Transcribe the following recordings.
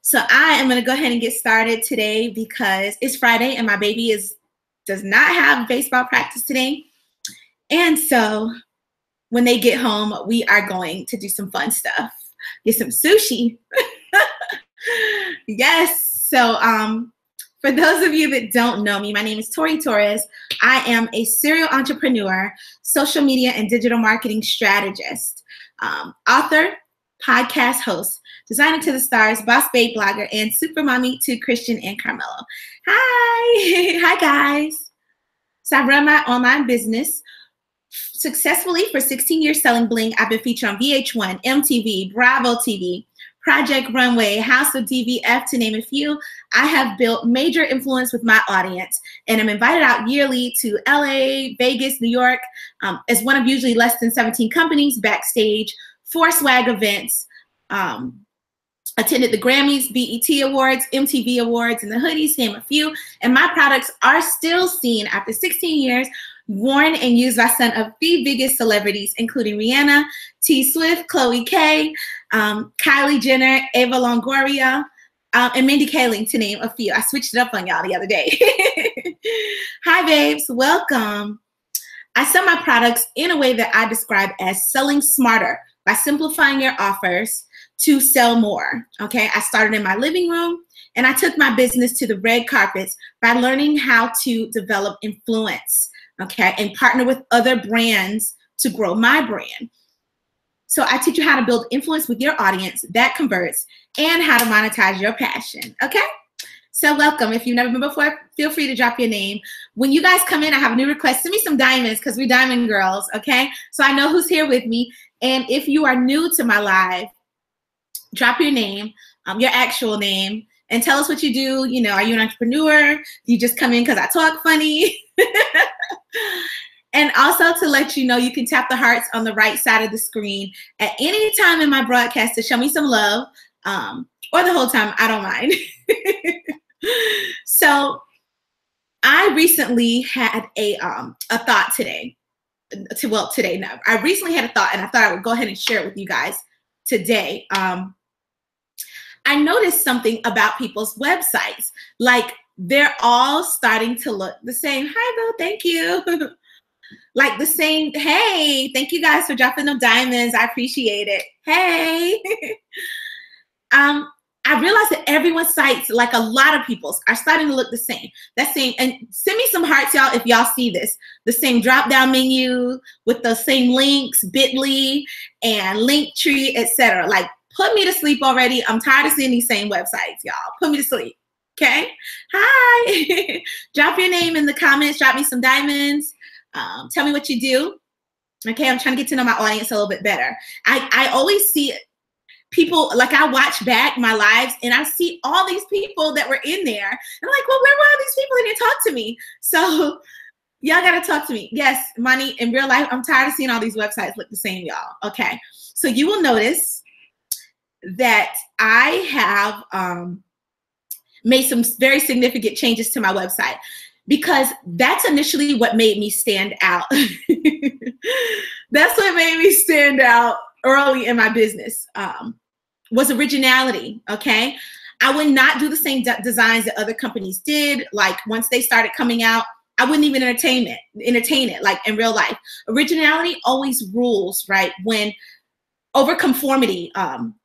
So I am going to go ahead and get started today because it's Friday and my baby does not have baseball practice today. And so when they get home, we are going to do some fun stuff. Get some sushi. Yes. So for those of you that don't know me, my name is Tori Torres. I am a serial entrepreneur, social media and digital marketing strategist, author, podcast host, designer to the stars, boss babe blogger, and super mommy to Christian and Carmelo. Hi. Hi, guys. So I run my online business successfully for 16 years selling bling. I've been featured on VH1, MTV, Bravo TV, Project Runway, House of DVF, to name a few. I have built major influence with my audience, and I'm invited out yearly to LA, Vegas, New York, as one of usually less than 17 companies backstage for swag events. Attended the Grammys, BET Awards, MTV Awards, and the hoodies, name a few. And my products are still seen after 16 years, worn and used by some of the biggest celebrities, including Rihanna, T. Swift, Chloe K, Kylie Jenner, Eva Longoria, and Mindy Kaling, to name a few. I switched it up on y'all the other day. Hi, babes. Welcome. I sell my products in a way that I describe as selling smarter by simplifying your offers to sell more. Okay, I started in my living room and I took my business to the red carpets by learning how to develop influence, okay, and partner with other brands to grow my brand. So I teach you how to build influence with your audience that converts and how to monetize your passion, okay? So welcome. If you've never been before, feel free to drop your name. When you guys come in, I have a new request. Send me some diamonds because we're diamond girls, okay? So I know who's here with me. And if you are new to my live, drop your name, your actual name, and tell us what you do. You know, are you an entrepreneur? Do you just come in because I talk funny? And also to let you know, you can tap the hearts on the right side of the screen at any time in my broadcast to show me some love, or the whole time, I don't mind. So I recently had a thought today. I recently had a thought, and I thought I would go ahead and share it with you guys today. I noticed something about people's websites. Like, they're all starting to look the same. Hi, Bill. Thank you. Like the same. Hey, thank you guys for dropping them diamonds. I appreciate it. Hey. I realized that everyone's sites, like a lot of people's, are starting to look the same. That same, and send me some hearts, y'all, if y'all see this. The same drop-down menu with the same links, Bitly and Linktree, etc. Like, put me to sleep already. I'm tired of seeing these same websites, y'all. Put me to sleep, okay? Hi. Drop your name in the comments. Drop me some diamonds. Tell me what you do. Okay, I'm trying to get to know my audience a little bit better. I always see people, like, I watch back my lives and I see all these people that were in there. And I'm like, well, where were all these people that didn't talk to me? So y'all got to talk to me. Yes, money, in real life, I'm tired of seeing all these websites look the same, y'all. Okay, so you will notice that I have made some very significant changes to my website, because that's initially what made me stand out. That's what made me stand out early in my business, was originality, okay? I would not do the same designs that other companies did. Like, once they started coming out, I wouldn't even entertain it like in real life. Originality always rules, right? When over conformity,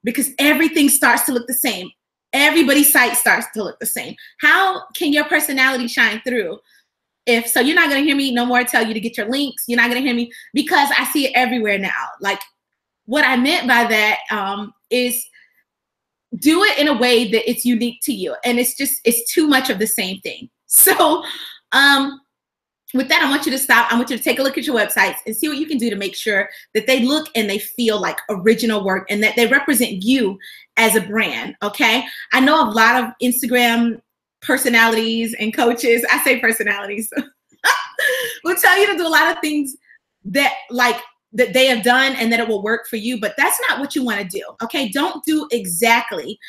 because everything starts to look the same. Everybody's site starts to look the same. How can your personality shine through? So you're not going to hear me no more tell you to get your links. You're not going to hear me, because I see it everywhere now. Like, what I meant by that is do it in a way that it's unique to you. And it's too much of the same thing. So with that, I want you to stop. I want you to take a look at your websites and see what you can do to make sure that they look and they feel like original work and that they represent you as a brand, okay? I know a lot of Instagram personalities and coaches, I say personalities, will tell you to do a lot of things that they have done and that it will work for you, but that's not what you want to do, okay? Don't do exactly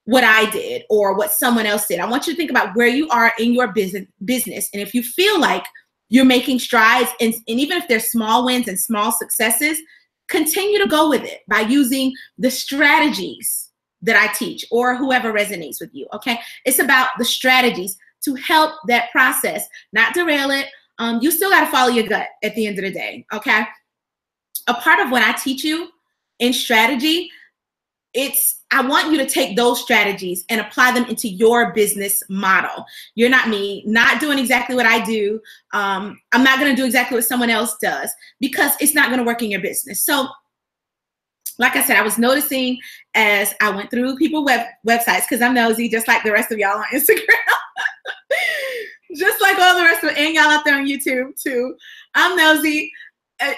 what I did or what someone else did. I want you to think about where you are in your business. And if you feel like you're making strides, and even if there's small wins and small successes, continue to go with it by using the strategies that I teach or whoever resonates with you, okay? It's about the strategies to help that process, not derail it. You still got to follow your gut at the end of the day, okay? A part of what I teach you in strategy, I want you to take those strategies and apply them into your business model. You're not me, not doing exactly what I do. I'm not going to do exactly what someone else does because it's not going to work in your business. So like I said, I was noticing as I went through people's websites, because I'm nosy just like the rest of y'all on Instagram. Just like all the rest of it, and y'all out there on YouTube too. I'm nosy.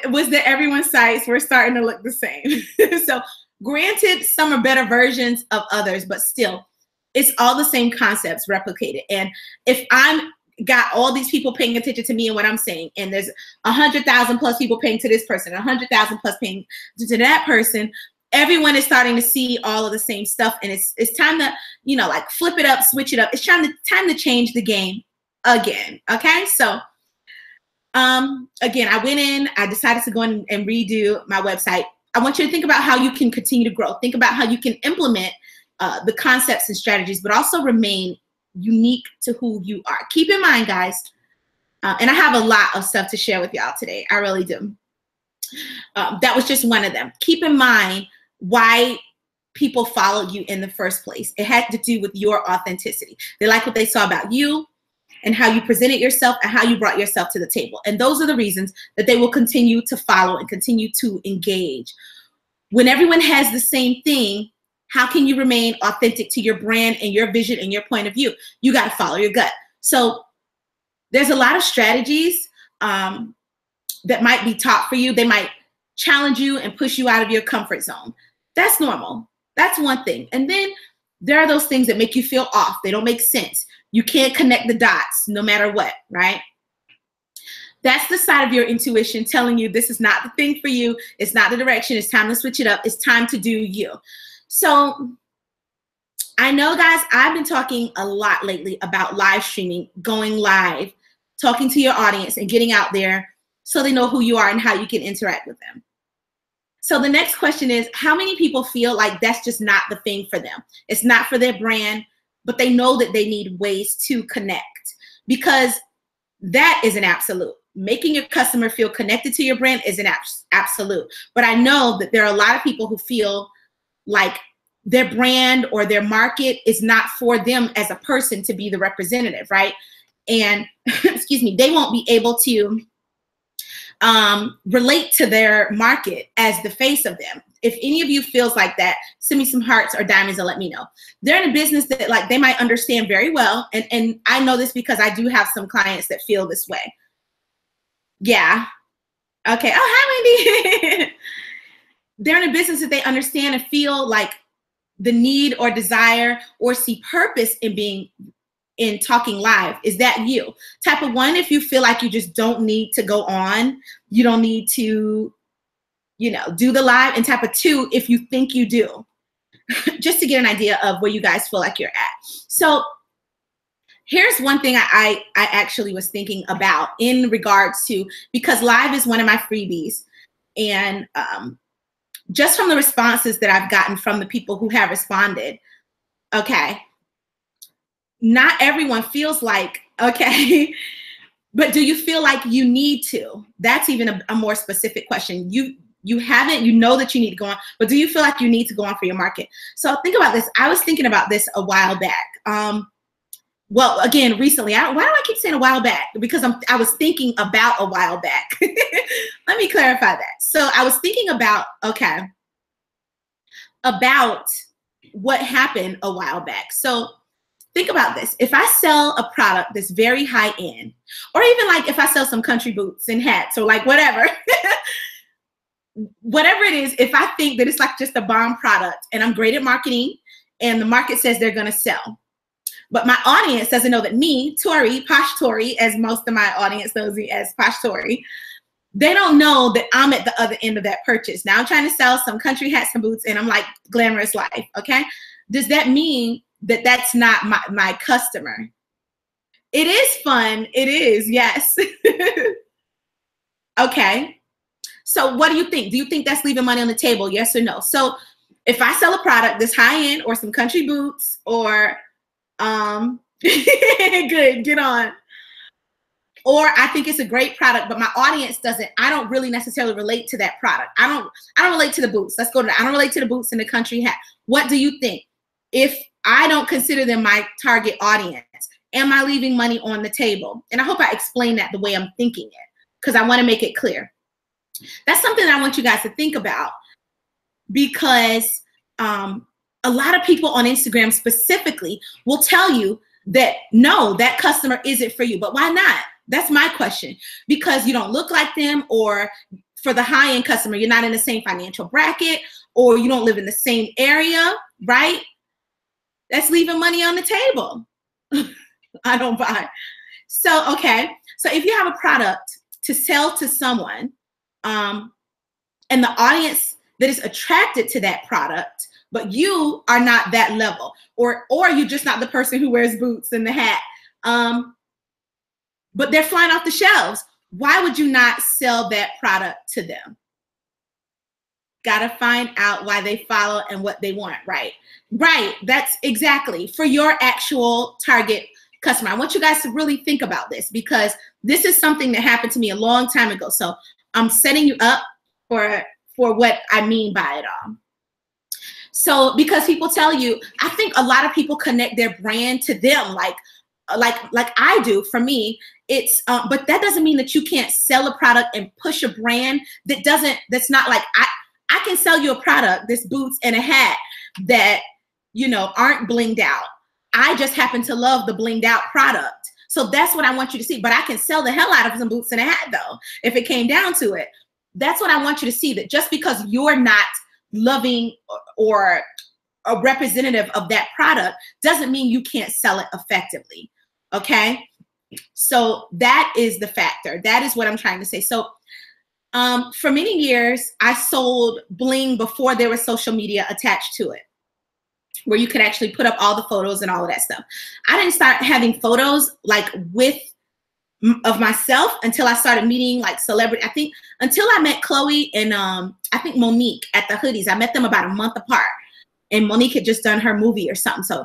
Was that everyone's sites were starting to look the same. So granted, some are better versions of others, but still, it's all the same concepts replicated. And if I'm got all these people paying attention to me and what I'm saying, and there's 100,000 plus people paying to this person, 100,000 plus paying to that person, everyone is starting to see all of the same stuff. And it's time to, you know, like flip it up, switch it up. It's time to change the game again. Okay. So, again, I went in, I decided to go in and redo my website. I want you to think about how you can continue to grow. Think about how you can implement the concepts and strategies, but also remain unique to who you are. Keep in mind, guys, and I have a lot of stuff to share with y'all today. I really do. That was just one of them. Keep in mind why people followed you in the first place. It had to do with your authenticity. They like what they saw about you and how you presented yourself and how you brought yourself to the table. And those are the reasons that they will continue to follow and continue to engage. When everyone has the same thing, how can you remain authentic to your brand and your vision and your point of view? You got to follow your gut. So there's a lot of strategies that might be taught for you. They might challenge you and push you out of your comfort zone. That's normal. That's one thing. And then there are those things that make you feel off. They don't make sense. You can't connect the dots no matter what, right? That's the side of your intuition telling you this is not the thing for you. It's not the direction. It's time to switch it up. It's time to do you. So I know, guys, I've been talking a lot lately about live streaming, going live, talking to your audience and getting out there so they know who you are and how you can interact with them. So the next question is, how many people feel like that's just not the thing for them? It's not for their brand, but they know that they need ways to connect, because that is an absolute. Making your customer feel connected to your brand is an absolute. But I know that there are a lot of people who feel like their brand or their market is not for them as a person to be the representative, right? And excuse me, they won't be able to relate to their market as the face of them. If any of you feels like that, send me some hearts or diamonds and let me know. They're in a business that like they might understand very well. And I know this because I do have some clients that feel this way. Yeah. Okay. Oh, hi, Wendy. They're in a business that they understand and feel like the need or desire or see purpose in being in talking live. Is that you? Type of one, if you feel like you just don't need to go on, you don't need to, you know, do the live. And type of two, if you think you do, just to get an idea of where you guys feel like you're at. So here's one thing I actually was thinking about in regards to, because live is one of my freebies. And just from the responses that I've gotten from the people who have responded, okay, not everyone feels like, okay, but do you feel like you need to? That's even a more specific question. You haven't, you know that you need to go on, but do you feel like you need to go on for your market? So think about this. I was thinking about this a while back. Well, again, recently, why do I keep saying a while back? Because I was thinking about a while back. Let me clarify that. So I was thinking about, okay, about what happened a while back. So think about this. If I sell a product that's very high end, or even like if I sell some country boots and hats or like whatever, whatever it is, if I think that it's like just a bomb product and I'm great at marketing and the market says they're going to sell, but my audience doesn't know that me, Tori, Posh Tori, as most of my audience knows me as Posh Tori, they don't know that I'm at the other end of that purchase. Now I'm trying to sell some country hats and boots and I'm like, glamorous life, okay? Does that mean that that's not my customer? It is fun. It is, yes. Okay. So what do you think? Do you think that's leaving money on the table? Yes or no? So if I sell a product that's high end or some country boots or good, get on. Or I think it's a great product, but my audience doesn't, I don't really necessarily relate to that product. I don't relate to the boots. Let's go to that. I don't relate to the boots and the country hat. What do you think? If I don't consider them my target audience, am I leaving money on the table? And I hope I explained that the way I'm thinking it, because I want to make it clear. That's something that I want you guys to think about, because a lot of people on Instagram specifically will tell you that, no, that customer isn't for you. But why not? That's my question. Because you don't look like them, or for the high-end customer, you're not in the same financial bracket, or you don't live in the same area, right? That's leaving money on the table. I don't buy. So, okay. So if you have a product to sell to someone, and the audience that is attracted to that product, but you are not that level, or you're just not the person who wears boots and the hat, but they're flying off the shelves, why would you not sell that product to them? Got to find out why they follow and what they want, right? Right, that's exactly for your actual target customer. I want you guys to really think about this, because this is something that happened to me a long time ago. So I'm setting you up for what I mean by it all. So because people tell you, I think a lot of people connect their brand to them, like I do. For me, it's but that doesn't mean that you can't sell a product and push a brand that's not like, I can sell you a product, this boots and a hat, that, you know, aren't blinged out. I just happen to love the blinged out product. So that's what I want you to see. But I can sell the hell out of some boots and a hat, though, if it came down to it. That's what I want you to see, that just because you're not loving or a representative of that product doesn't mean you can't sell it effectively. Okay? So that is the factor. That is what I'm trying to say. So for many years, I sold bling before there was social media attached to it, where you could actually put up all the photos and all of that stuff. I didn't start having photos like of myself until I started meeting like celebrity. I think until I met Chloe and I think Monique at the Hoodies. I met them about a month apart, and Monique had just done her movie or something. So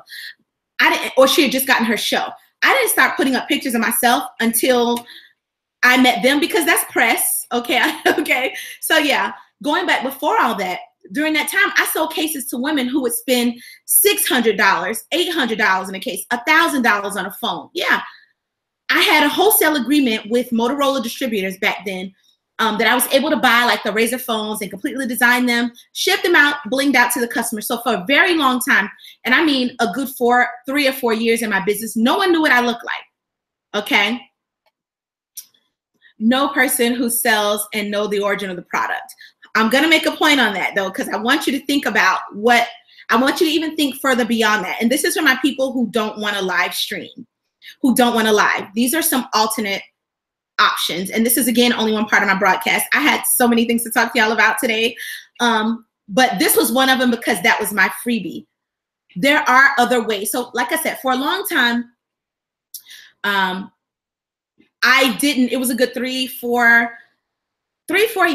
I didn't, or she had just gotten her show. I didn't start putting up pictures of myself until I met them, because that's press. Okay. Okay. So yeah, going back before all that, during that time, I sold cases to women who would spend $600, $800 in a case, $1,000 on a phone. Yeah. I had a wholesale agreement with Motorola distributors back then, that I was able to buy like the Razr phones and completely design them, ship them out, blinged out to the customer. So for a very long time, and I mean a good 3 or 4 years in my business, no one knew what I looked like. Okay. No person who sells and know the origin of the product. I'm going to make a point on that though, because I want you to think about I want you to even think further beyond that. And this is for my people who don't want to live stream, who don't want to live. These are some alternate options. And this is, again, only one part of my broadcast. I had so many things to talk to y'all about today. But this was one of them, because that was my freebie. There are other ways. So like I said, for a long time, it was a good 3-4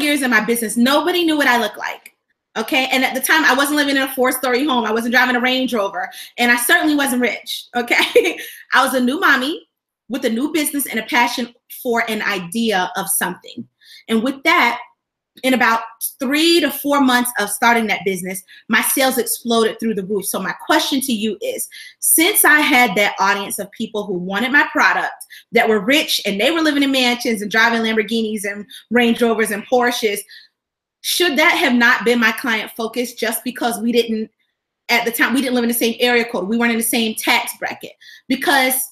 years in my business. Nobody knew what I looked like. Okay. And at the time, I wasn't living in a 4-story home. I wasn't driving a Range Rover, and I certainly wasn't rich. Okay. I was a new mommy with a new business and a passion for an idea of something. And with that, in about 3 to 4 months of starting that business, my sales exploded through the roof. So my question to you is, since I had that audience of people who wanted my product, that were rich and they were living in mansions and driving Lamborghinis and Range Rovers and Porsches, should that have not been my client focus, just because at the time, we didn't live in the same area code. We weren't in the same tax bracket? Because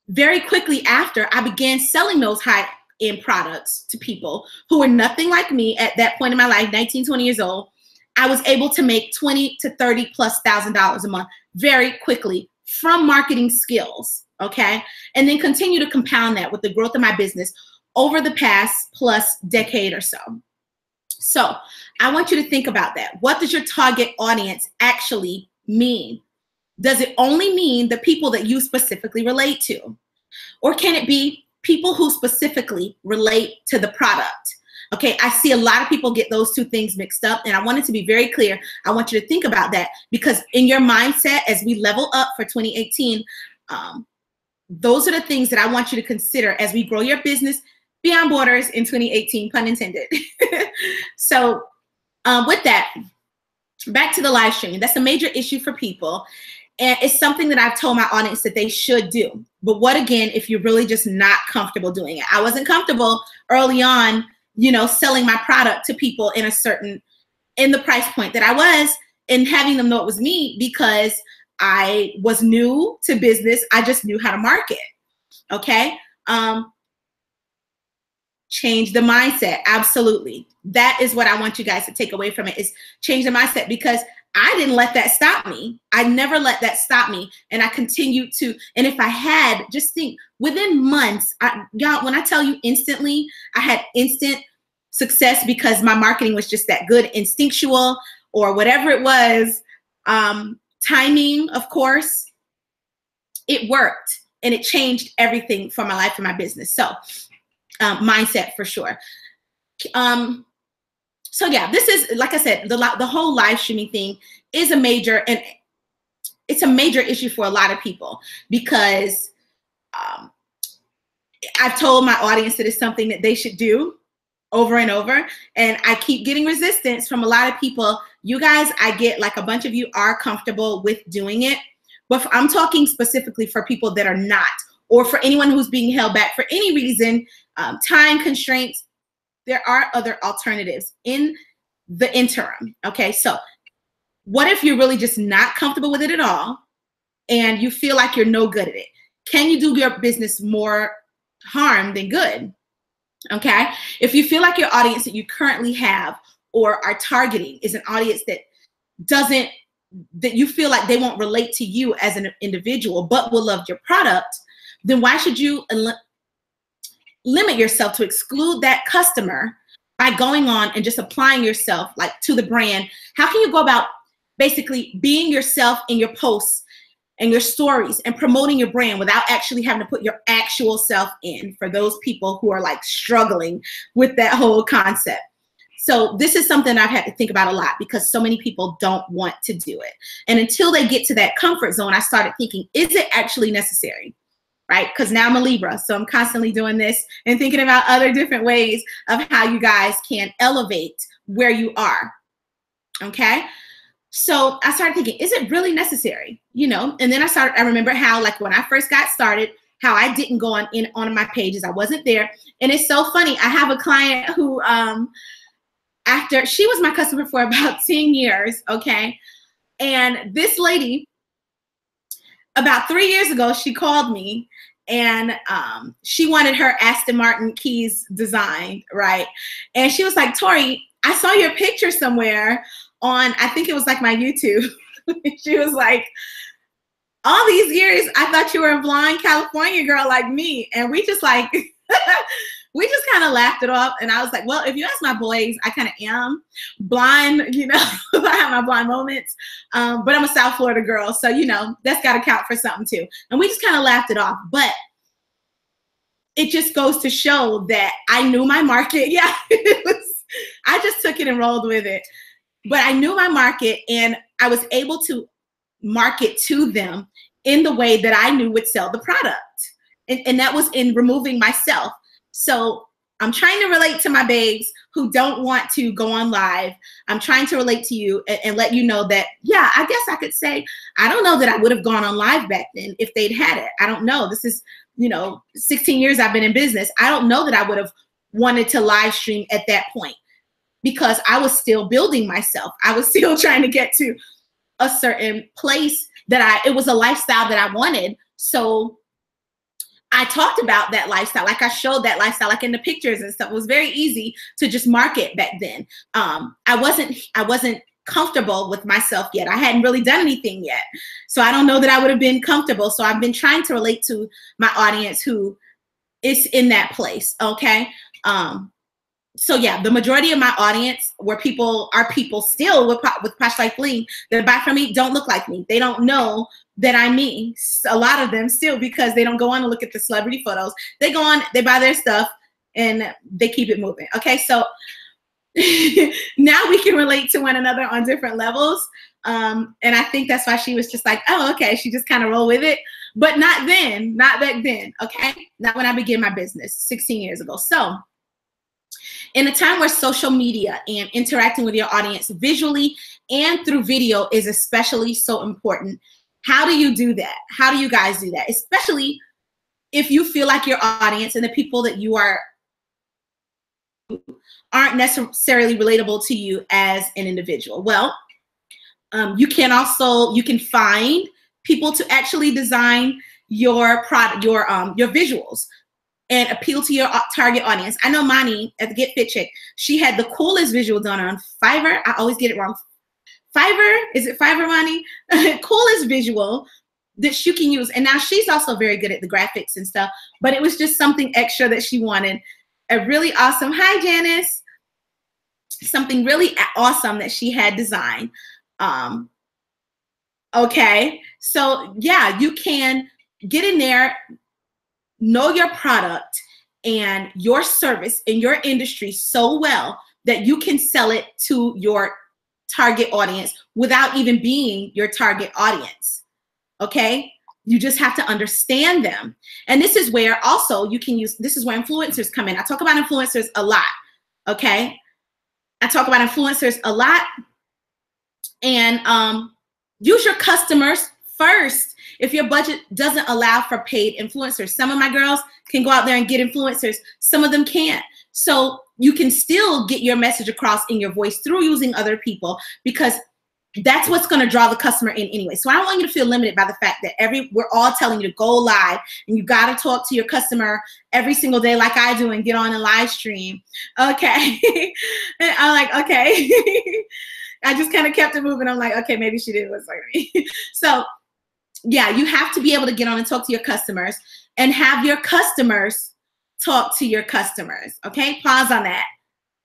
very quickly after, I began selling those high-end products to people who were nothing like me at that point in my life, 19, 20 years old. I was able to make $20,000 to $30,000+ a month very quickly from marketing skills, okay? And then continue to compound that with the growth of my business over the past plus decade or so. So I want you to think about that. What does your target audience actually mean? Does it only mean the people that you specifically relate to? Or can it be people who specifically relate to the product? Okay, I see a lot of people get those two things mixed up, and I want it to be very clear. I want you to think about that, because in your mindset, as we level up for 2018, those are the things that I want you to consider as we grow your business beyond borders in 2018, pun intended. So with that, back to the live streaming. That's a major issue for people. And it's something that I've told my audience that they should do. But what, again, if you're really just not comfortable doing it? I wasn't comfortable early on, you know, selling my product to people in the price point that I was, and having them know it was me, because I was new to business. I just knew how to market. Okay. Change the mindset. Absolutely. That is what I want you guys to take away from it, is change the mindset, because I didn't let that stop me. I never let that stop me. And I continued to, and if I had, just think, within months, y'all, when I tell you instantly, I had instant success because my marketing was just that good, instinctual, or whatever it was. Timing, of course, it worked, and it changed everything for my life and my business. So mindset for sure. So yeah, this is, like I said, the whole live streaming thing is a major, and it's a major issue for a lot of people, because I've told my audience that it's something that they should do over and over, and I keep getting resistance from a lot of people. You guys, I get, like, a bunch of you are comfortable with doing it, but I'm talking specifically for people that are not, or for anyone who's being held back for any reason, time constraints. There are other alternatives in the interim. Okay, so what if you're really just not comfortable with it at all, and you feel like you're no good at it? Can you do your business more harm than good? Okay, if you feel like your audience that you currently have or are targeting is an audience that you feel like they won't relate to you as an individual, but will love your product, then why should you limit yourself to exclude that customer by going on and just applying yourself, like, to the brand? How can you go about basically being yourself in your posts and your stories and promoting your brand without actually having to put your actual self in, for those people who are, like, struggling with that whole concept? So this is something I've had to think about a lot, because so many people don't want to do it. And until they get to that comfort zone, I started thinking, is it actually necessary? Right? Because now I'm a Libra, so I'm constantly doing this and thinking about other different ways of how you guys can elevate where you are. Okay? So I started thinking, is it really necessary? You know, and then I remember how, like, when I first got started, how I didn't go on my pages. I wasn't there. And it's so funny. I have a client who, after she was my customer for about 10 years, okay? And this lady, about 3 years ago, she called me, and she wanted her Aston Martin keys designed, right? And she was like, Tori, I saw your picture somewhere on, I think it was like my YouTube. She was like, all these years, I thought you were a blonde California girl like me. And we just like, we just kind of laughed it off. And I was like, well, if you ask my boys, I kind of am blind, you know, I have my blind moments, but I'm a South Florida girl. So, you know, that's got to count for something too. And we just kind of laughed it off. But it just goes to show that I knew my market. Yeah, I just took it and rolled with it. But I knew my market, and I was able to market to them in the way that I knew would sell the product. And that was in removing myself. So I'm trying to relate to my babes who don't want to go on live. I'm trying to relate to you and let you know that, yeah, I guess I could say, I don't know that I would have gone on live back then if they'd had it. I don't know. This is, you know, 16 years I've been in business. I don't know that I would have wanted to live stream at that point, because I was still building myself. I was still trying to get to a certain place that it was a lifestyle that I wanted. So I talked about that lifestyle. Like, I showed that lifestyle, like in the pictures and stuff. It was very easy to just market back then. I wasn't comfortable with myself yet. I hadn't really done anything yet. So I don't know that I would have been comfortable. So I've been trying to relate to my audience who is in that place. Okay. So yeah, the majority of my audience are people still with Posh Life Bling that buy from me don't look like me. They don't know that I'm me. A lot of them still, because they don't go on and look at the celebrity photos. They go on, they buy their stuff, and they keep it moving. Okay, so now we can relate to one another on different levels. And I think that's why she was just like, oh, okay. She just kind of rolled with it, but not then, not back then. Okay. Not when I began my business 16 years ago. So in a time where social media and interacting with your audience visually and through video is especially so important, how do you do that? How do you guys do that? Especially if you feel like your audience and the people that you aren't necessarily relatable to you as an individual. Well, you can find people to actually design your product, your visuals, and appeal to your target audience. I know Mani at the Get Fit Chick, she had the coolest visual done on Fiverr. I always get it wrong. Fiverr, is it Fiverr, Mani? Coolest visual that she can use. And now she's also very good at the graphics and stuff, but it was just something extra that she wanted. A really awesome, hi Janice, something really awesome that she had designed. Okay, so yeah, you can get in there, know your product and your service in your industry so well that you can sell it to your target audience without even being your target audience. Okay, you just have to understand them. And this is where also you can use, this is where influencers come in. I talk about influencers a lot. Okay, I talk about influencers a lot. And use your customers first. If your budget doesn't allow for paid influencers, some of my girls can go out there and get influencers. Some of them can't. So you can still get your message across in your voice through using other people, because that's what's going to draw the customer in anyway. So I don't want you to feel limited by the fact that we're all telling you to go live and you got to talk to your customer every single day like I do and get on a live stream. Okay. And I'm like, okay. I just kind of kept it moving. I'm like, okay, maybe she did what's like me. So yeah, you have to be able to get on and talk to your customers and have your customers talk to your customers. Okay, pause on that.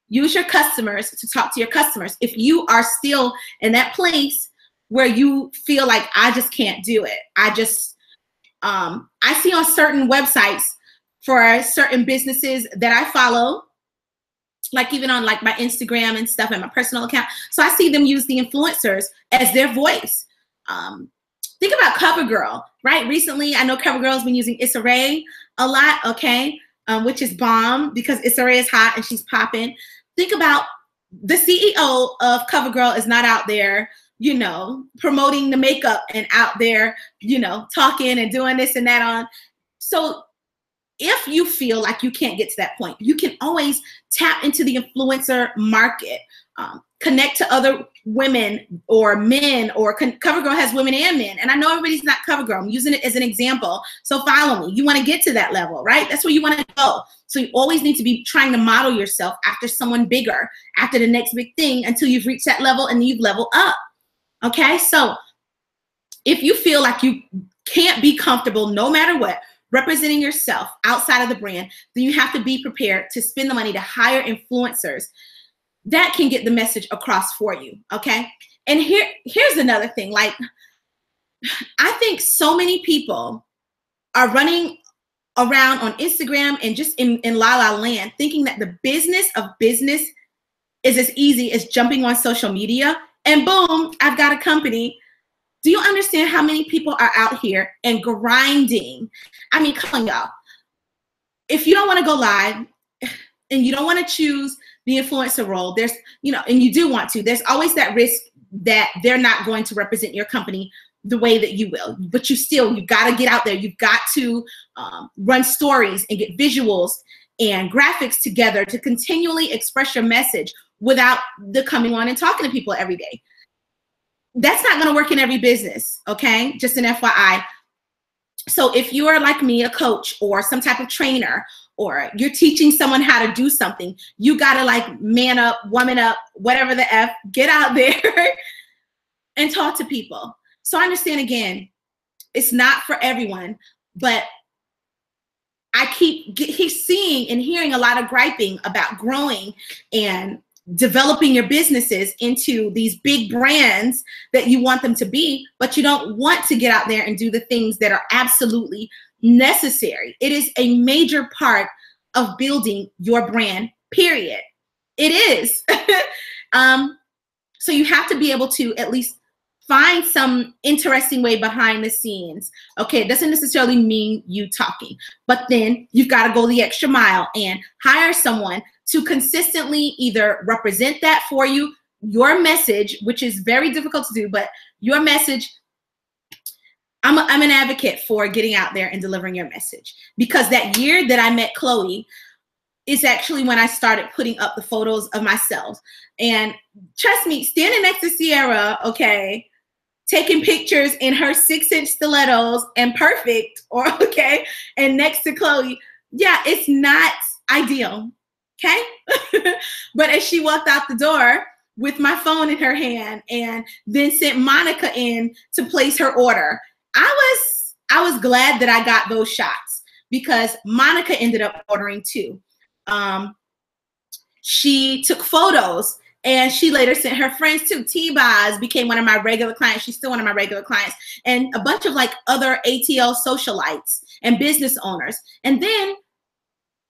Use your customers to talk to your customers. If you are still in that place where you feel like, I just can't do it. I see on certain websites for certain businesses that I follow, like even on like my Instagram and stuff and my personal account. So I see them use the influencers as their voice. Think about CoverGirl, right? Recently, I know CoverGirl has been using Issa Rae a lot, okay? Which is bomb because Issa Rae is hot and she's popping. Think about the CEO of CoverGirl is not out there, you know, promoting the makeup and out there, you know, talking and doing this and that on. So if you feel like you can't get to that point, you can always tap into the influencer market, connect to other women or men, or CoverGirl has women and men. And I know everybody's not CoverGirl. I'm using it as an example. So follow me. You want to get to that level, right? That's where you want to go. So you always need to be trying to model yourself after someone bigger, after the next big thing, until you've reached that level and you've leveled up. Okay. So if you feel like you can't be comfortable no matter what, representing yourself outside of the brand, then you have to be prepared to spend the money to hire influencers that can get the message across for you, okay? And here's another thing. Like, I think so many people are running around on Instagram and just in la la land thinking that the business of business is as easy as jumping on social media and boom, I've got a company. Do you understand how many people are out here and grinding? I mean, come on, y'all. If you don't want to go live and you don't want to choose the influencer role, there's, you know, and you do want to, there's always that risk that they're not going to represent your company the way that you will. But you've got to get out there. You've got to run stories and get visuals and graphics together to continually express your message without the coming on and talking to people every day. That's not going to work in every business, okay? Just an FYI. So if you are like me, a coach or some type of trainer, or you're teaching someone how to do something, you got to like man up, woman up, whatever the F, get out there and talk to people. So I understand, again, it's not for everyone, but I keep seeing and hearing a lot of griping about growing and developing your businesses into these big brands that you want them to be, but you don't want to get out there and do the things that are absolutely necessary. It is a major part of building your brand, period. It is. So you have to be able to at least find some interesting way behind the scenes. Okay, it doesn't necessarily mean you talking, but then you've got to go the extra mile and hire someone to consistently either represent that for you, your message, which is very difficult to do, but your message, I'm an advocate for getting out there and delivering your message, because that year that I met Chloe is actually when I started putting up the photos of myself. And trust me, standing next to Sierra, okay, taking pictures in her 6-inch stilettos and perfect, or okay, and next to Chloe, yeah, it's not ideal, okay? But as she walked out the door with my phone in her hand and then sent Monica in to place her order, I was glad that I got those shots, because Monica ended up ordering too. She took photos and she later sent her friends too. T-Boz became one of my regular clients. She's still one of my regular clients, and a bunch of like other ATL socialites and business owners. And then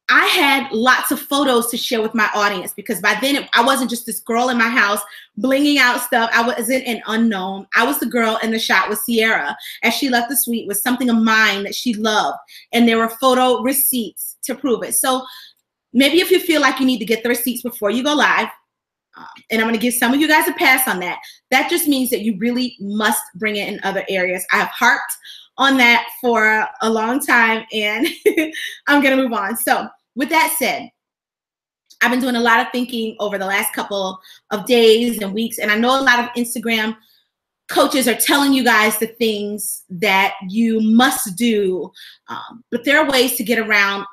I had lots of photos to share with my audience, because by then I wasn't just this girl in my house blinging out stuff. I wasn't an unknown. I was the girl in the shot with Sierra as she left the suite with something of mine that she loved. And there were photo receipts to prove it. So maybe if you feel like you need to get the receipts before you go live, and I'm going to give some of you guys a pass on that, that just means that you really must bring it in other areas. I have harped on that for a long time, and I'm going to move on. So with that said, I've been doing a lot of thinking over the last couple of days and weeks, and I know a lot of Instagram coaches are telling you guys the things that you must do, but there are ways to get around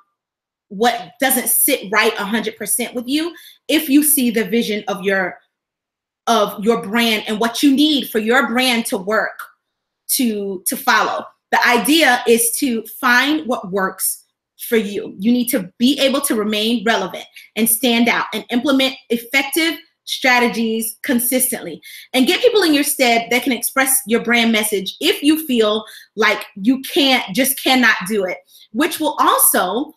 what doesn't sit right 100% with you if you see the vision of your brand and what you need for your brand to work, to follow. The idea is to find what works for you. You need to be able to remain relevant and stand out and implement effective strategies consistently, and get people in your stead that can express your brand message if you feel like you cannot do it, which will also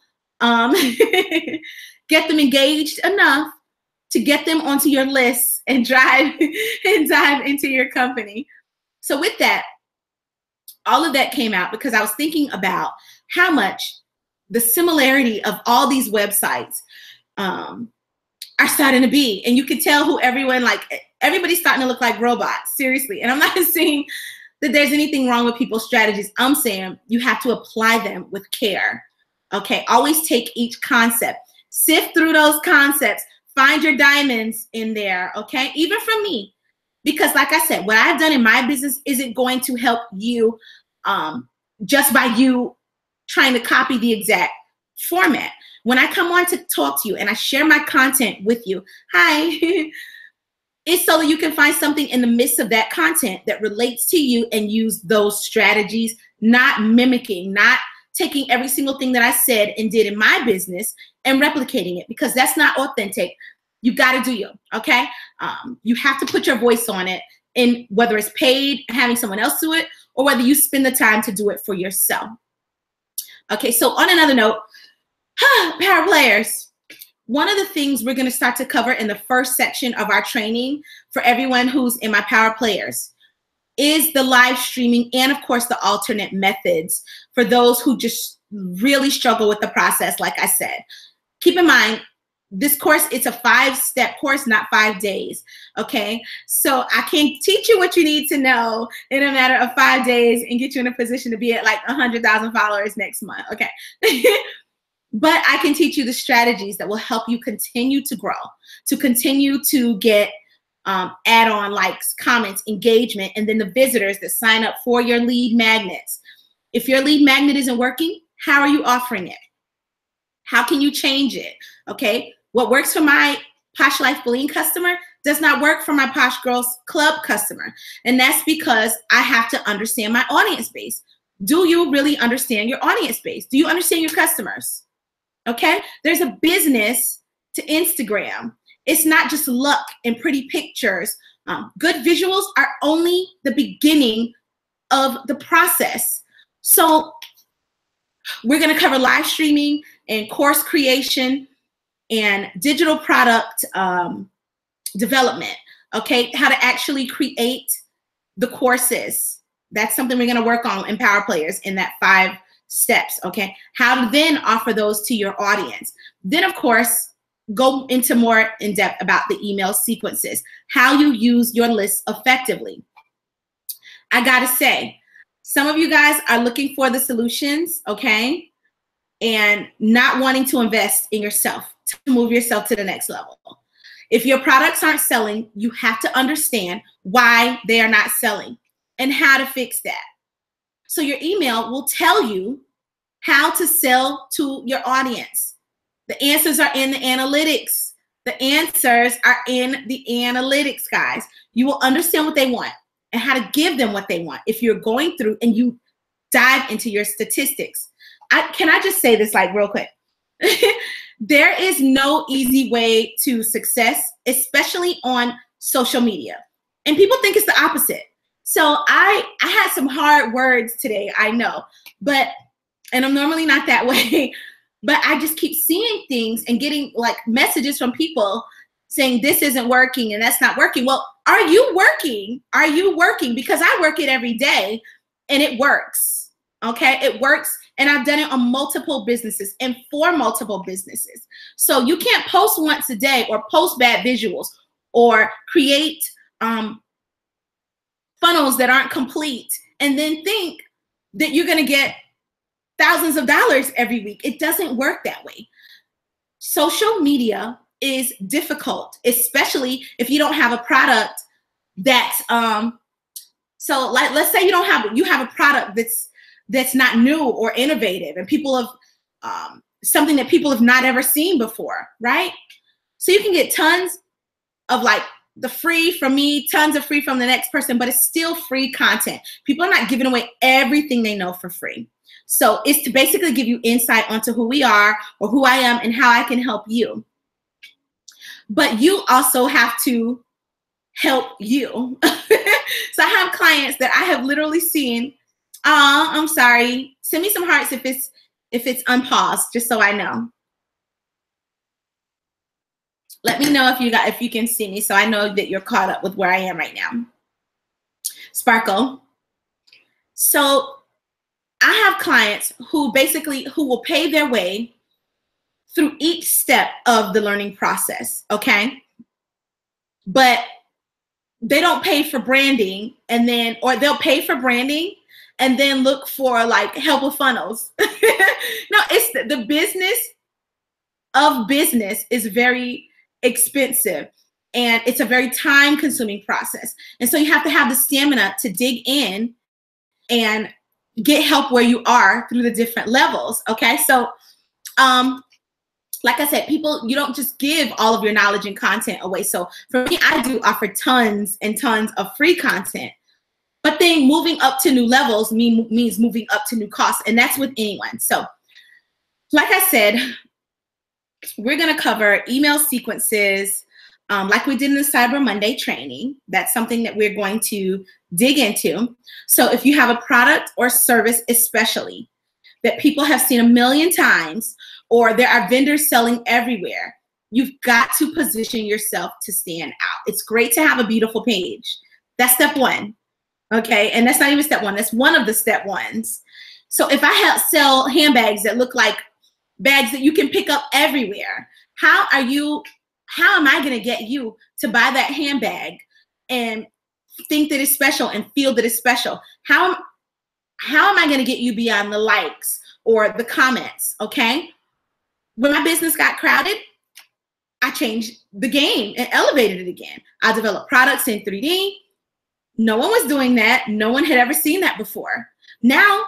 get them engaged enough to get them onto your list and dive into your company. So with that, all of that came out because I was thinking about how much the similarity of all these websites are starting to be. And you can tell who everybody's starting to look like robots, seriously. And I'm not saying that there's anything wrong with people's strategies. I'm saying you have to apply them with care. Okay, always take each concept, sift through those concepts, find your diamonds in there, okay? Even from me, because like I said, what I've done in my business isn't going to help you just by you trying to copy the exact format. When I come on to talk to you and I share my content with you, hi, it's so that you can find something in the midst of that content that relates to you and use those strategies, not mimicking, not taking every single thing that I said and did in my business and replicating it, because that's not authentic. You got to do you, okay? You have to put your voice on it, and whether it's paid, having someone else do it, or whether you spend the time to do it for yourself. Okay, so on another note, power players. One of the things we're going to start to cover in the first section of our training for everyone who's in my power players is the live streaming, and of course the alternate methods for those who just really struggle with the process. Like I said, keep in mind, this course, it's a 5-step course, not 5 days, okay? So I can teach you what you need to know in a matter of 5 days and get you in a position to be at like 100,000 followers next month, okay? But I can teach you the strategies that will help you continue to grow, to continue to get add-on likes, comments, engagement, and then the visitors that sign up for your lead magnets. If your lead magnet isn't working, how are you offering it? How can you change it? Okay, what works for my Posh Life Bling customer does not work for my Posh Girls Club customer. And that's because I have to understand my audience base. Do you really understand your audience base? Do you understand your customers? Okay, there's a business to Instagram. It's not just luck and pretty pictures. Good visuals are only the beginning of the process. So We're going to cover live streaming and course creation and digital product development. Okay, how to actually create the courses. That's something we're going to work on in Power Players in that 5 steps. Okay, how to then offer those to your audience. Then, of course, go into more in depth about the email sequences, how you use your list effectively. I got to say, some of you guys are looking for the solutions, okay, and not wanting to invest in yourself to move yourself to the next level. If your products aren't selling, you have to understand why they are not selling and how to fix that. So your email will tell you how to sell to your audience. The answers are in the analytics. The answers are in the analytics, guys. You will understand what they want and how to give them what they want if you're going through and you dive into your statistics. Can I just say this like real quick? There is no easy way to success, especially on social media. And people think it's the opposite. So I had some hard words today, I know, and I'm normally not that way, but I just keep seeing things and getting like messages from people saying this isn't working and that's not working. Well, are you working? Are you working? Because I work it every day and it works. Okay, it works. And I've done it on multiple businesses and for multiple businesses. So you can't post once a day or post bad visuals or create funnels that aren't complete and then think that you're going to get thousands of dollars every week. It doesn't work that way. Social media is difficult, especially if you don't have a product that's so like let's say you have a product that's not new or innovative and people have something that people have not ever seen before, right? So you can get tons of like the free from me, tons of free from the next person, but it's still free content. People are not giving away everything they know for free. So it's to basically give you insight onto who we are or who I am and how I can help you. But you also have to help you. So I have clients that I have literally seen. I'm sorry. Send me some hearts if it's unpaused, just so I know. Let me know if you can see me, so I know that you're caught up with where I am right now. Sparkle. So I have clients who will pay their way through each step of the learning process, okay? But they don't pay for branding or they'll pay for branding and then look for like help with funnels. No, it's the business of business is very expensive and it's a very time consuming process. And so you have to have the stamina to dig in and get help where you are through the different levels. Okay. So, like I said, you don't just give all of your knowledge and content away. So for me, I do offer tons and tons of free content, but then moving up to new levels means moving up to new costs. And that's with anyone. So like I said, we're going to cover email sequences, like we did in the Cyber Monday training. That's something that we're going to dig into. So if you have a product or service, especially that people have seen a million times, or there are vendors selling everywhere, you've got to position yourself to stand out. It's great to have a beautiful page. That's step one. Okay. And that's not even step one. That's one of the step ones. So if I sell handbags that look like bags that you can pick up everywhere, how am I going to get you to buy that handbag and think that it's special and feel that it's special? How am I going to get you beyond the likes or the comments? Okay. When my business got crowded, I changed the game and elevated it again. I developed products in 3D. No one was doing that. No one had ever seen that before. Now,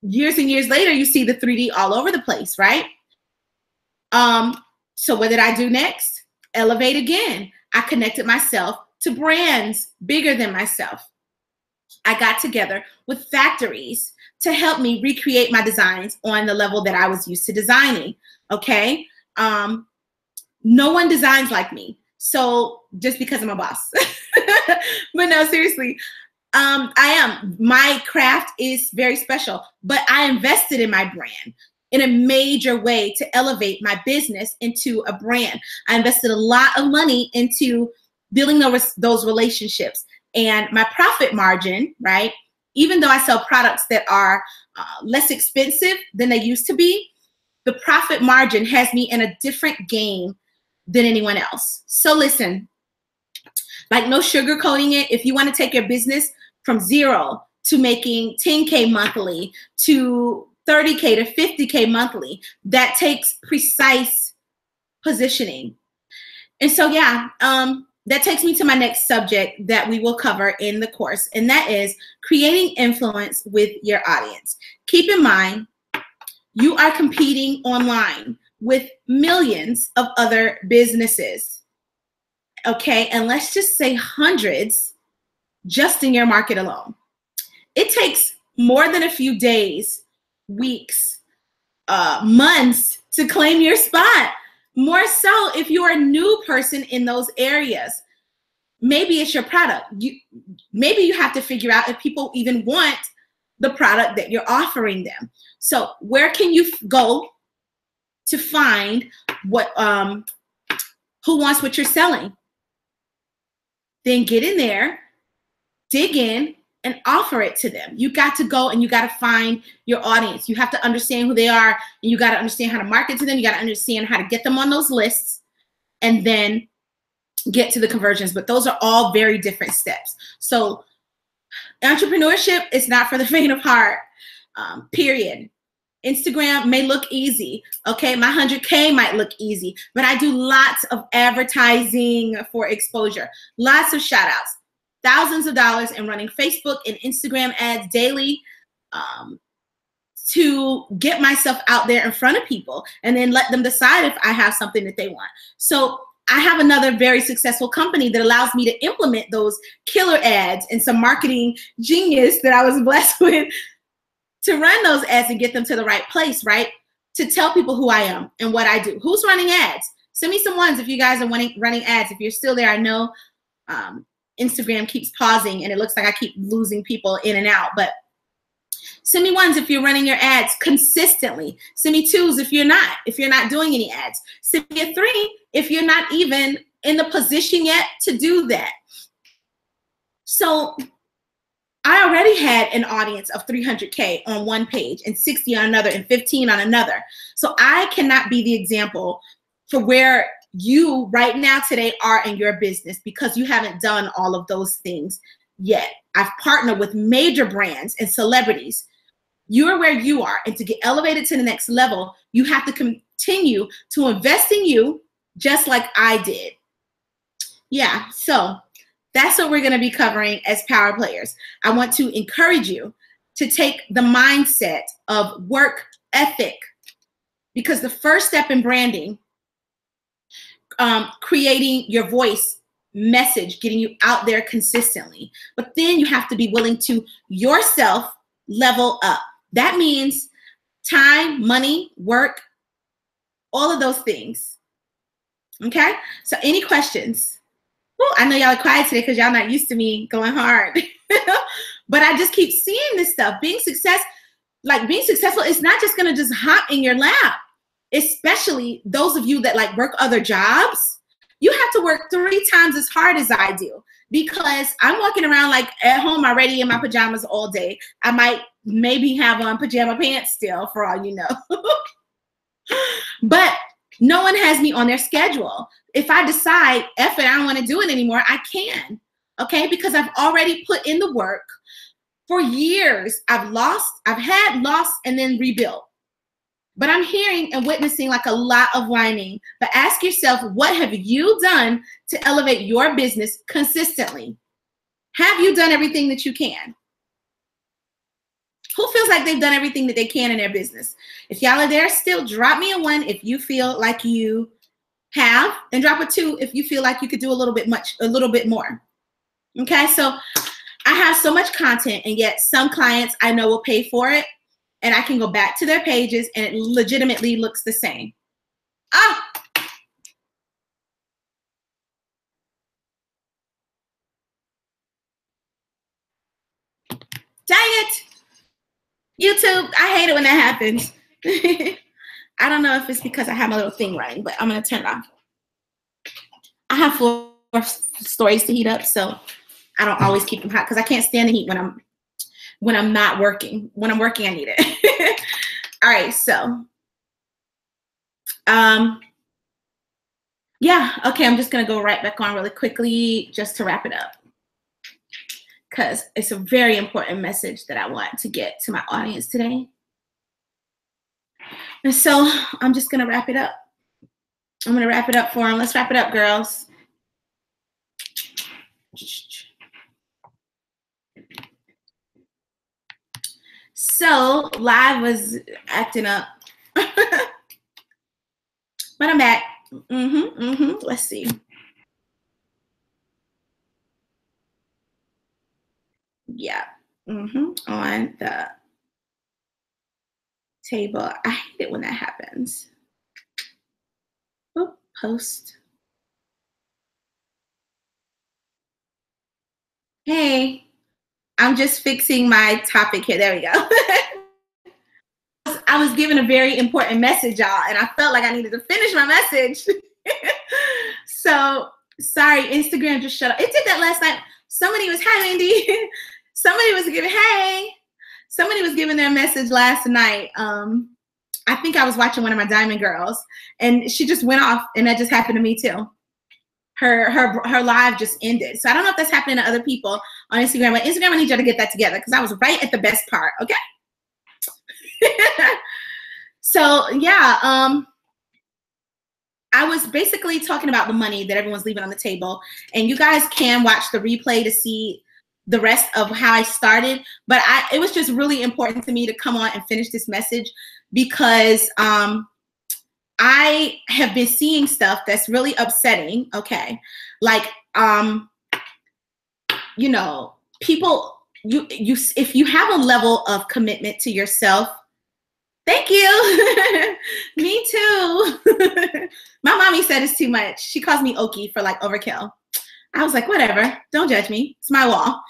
years and years later, you see the 3D all over the place, right? So what did I do next? Elevate again. I connected myself to brands bigger than myself. I got together with factories to help me recreate my designs on the level that I was used to designing. Okay. No one designs like me. So just because I'm a boss, but no, seriously, I am. My craft is very special, but I invested in my brand in a major way to elevate my business into a brand. I invested a lot of money into building those relationships, and my profit margin, right? Even though I sell products that are less expensive than they used to be, the profit margin has me in a different game than anyone else. So listen, like no sugarcoating it. If you want to take your business from 0 to making 10K monthly to 30K to 50K monthly, that takes precise positioning. And so, yeah, that takes me to my next subject that we will cover in the course, and that is creating influence with your audience. Keep in mind, you are competing online with millions of other businesses, okay? And let's just say hundreds just in your market alone. It takes more than a few days, weeks, months to claim your spot. More so if you're a new person in those areas. Maybe it's your product. Maybe you have to figure out if people even want the product that you're offering them. So where can you go to find what who wants what you're selling? Then get in there, dig in, and offer it to them. You got to go and you got to find your audience. You have to understand who they are, and you got to understand how to market to them. You got to understand how to get them on those lists, and then get to the conversions. But those are all very different steps. So entrepreneurship is not for the faint of heart, period. Instagram may look easy. Okay, my 100K might look easy, but I do lots of advertising for exposure, lots of shout outs, thousands of dollars in running Facebook and Instagram ads daily to get myself out there in front of people and then let them decide if I have something that they want. So I have another very successful company that allows me to implement those killer ads and some marketing genius that I was blessed with to run those ads and get them to the right place, right? To tell people who I am and what I do. Who's running ads? Send me some ones if you guys are running ads. If you're still there, I know Instagram keeps pausing and it looks like I keep losing people in and out, but send me ones if you're running your ads consistently. Send me twos if you're not doing any ads. Send me a 3 if you're not even in the position yet to do that. So I already had an audience of 300K on one page and 60 on another and 15 on another. So I cannot be the example for where you right now today are in your business because you haven't done all of those things yet. I've partnered with major brands and celebrities. You're where you are, and to get elevated to the next level, you have to continue to invest in you just like I did. Yeah, so that's what we're going to be covering as Power Players. I want to encourage you to take the mindset of work ethic, because the first step in branding, creating your voice, message, getting you out there consistently. But then you have to be willing to yourself level up. That means time, money, work, all of those things. Okay? So any questions? Well, I know y'all are quiet today because y'all not used to me going hard. But I just keep seeing this stuff. Being successful is not just going to just hop in your lap. Especially those of you that like work other jobs. You have to work 3 times as hard as I do, because I'm walking around like at home already in my pajamas all day. I might maybe have on pajama pants still, for all you know. But no one has me on their schedule. If I decide, F it, I don't want to do it anymore, I can. Okay? Because I've already put in the work for years. I've had lost and then rebuilt. But I'm hearing and witnessing like a lot of whining. But ask yourself, what have you done to elevate your business consistently? Have you done everything that you can? Who feels like they've done everything that they can in their business? If y'all are there still, drop me a 1 if you feel like you have, and drop a 2 if you feel like you could do a little bit more. Okay, so I have so much content, and yet some clients I know will pay for it. And I can go back to their pages and it legitimately looks the same. YouTube, I hate it when that happens. I don't know if it's because I have my little thing running, but I'm going to turn it off. I have 4 stories to heat up, so I don't always keep them hot because I can't stand the heat when I'm not working. When I'm working, I need it. All right, so yeah, okay, I'm just gonna go right back on really quickly just to wrap it up because it's a very important message that I want to get to my audience today. And so I'm just gonna wrap it up. I'm gonna wrap it up for them. Let's wrap it up, girls. So live was acting up, but I'm back. Let's see. Yeah. On the table. I hate it when that happens. Oop, post. Hey, I'm just fixing my topic here. There we go. I was given a very important message, y'all, and I felt like I needed to finish my message. So sorry, Instagram just shut up. It did that last night. Somebody was, hi, Wendy. Somebody was giving their message last night. I think I was watching one of my Diamond girls, and she just went off, and that just happened to me too. Her live just ended. So I don't know if that's happening to other people on Instagram, but Instagram, I need you to get that together because I was right at the best part. Okay. So yeah, I was basically talking about the money that everyone's leaving on the table, and you guys can watch the replay to see the rest of how I started. But it was just really important to me to come on and finish this message because I have been seeing stuff that's really upsetting. Okay, like you know, people, you if you have a level of commitment to yourself. Thank you. Me too. My mommy said it's too much. She calls me Okie for like overkill. I was like, whatever. Don't judge me. It's my wall.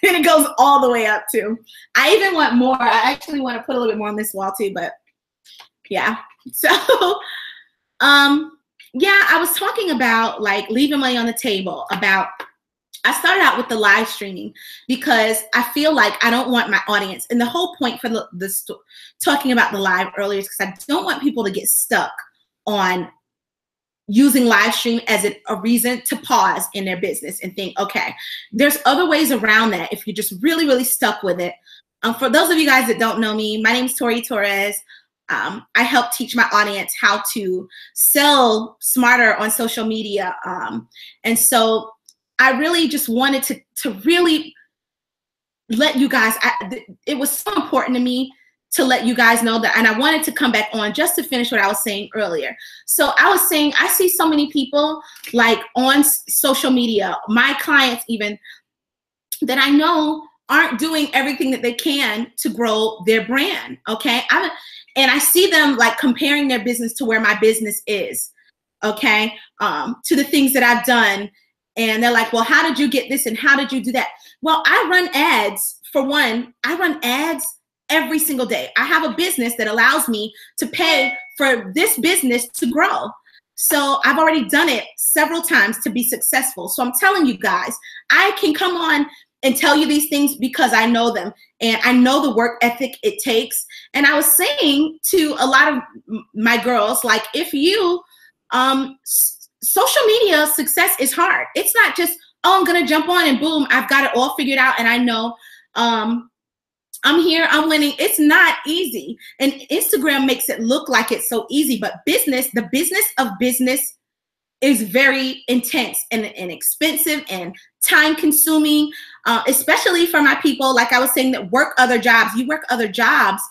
And it goes all the way up too. I even want more. I actually want to put a little bit more on this wall too, but yeah. So, yeah, I was talking about like leaving money on the table, about I started out with the live streaming because I feel like I don't want my audience, and the whole point for talking about the live earlier is because I don't want people to get stuck on using live stream as a reason to pause in their business and think, okay, there's other ways around that if you're just really, really stuck with it. For those of you guys that don't know me, my name is Tori Torres. I help teach my audience how to sell smarter on social media. And so I really just wanted to really let you guys, it was so important to me to let you guys know that, and I wanted to come back on just to finish what I was saying earlier. So I was saying, I see so many people like on social media, my clients even, that I know aren't doing everything that they can to grow their brand, okay? And I see them like comparing their business to where my business is, okay? To the things that I've done. And they're like, well, how did you get this and how did you do that? Well, I run ads. For one, I run ads every single day. I have a business that allows me to pay for this business to grow. So I've already done it several times to be successful. So I'm telling you guys, I can come on and tell you these things because I know them and I know the work ethic it takes. And I was saying to a lot of my girls, like, if you, social media success is hard. It's not just, oh, I'm gonna jump on and boom, I've got it all figured out and I know I'm here, I'm winning. It's not easy. And Instagram makes it look like it's so easy, but the business of business is very intense and expensive and time consuming, especially for my people, like I was saying, that work other jobs. You work other jobs.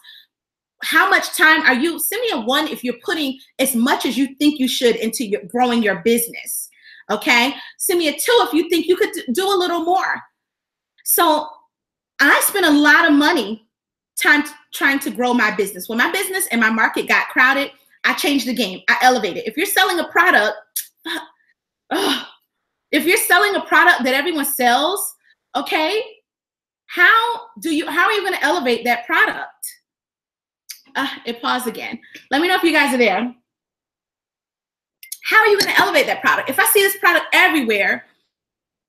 How much time are you? Send me a 1 if you're putting as much as you think you should into growing your business. Okay. Send me a 2 if you think you could do a little more. So I spent a lot of money trying to grow my business. When my business and my market got crowded, I changed the game. I elevated. If you're selling a product, if you're selling a product that everyone sells, okay, how are you going to elevate that product? It paused again. Let me know if you guys are there. How are you going to elevate that product? If I see this product everywhere,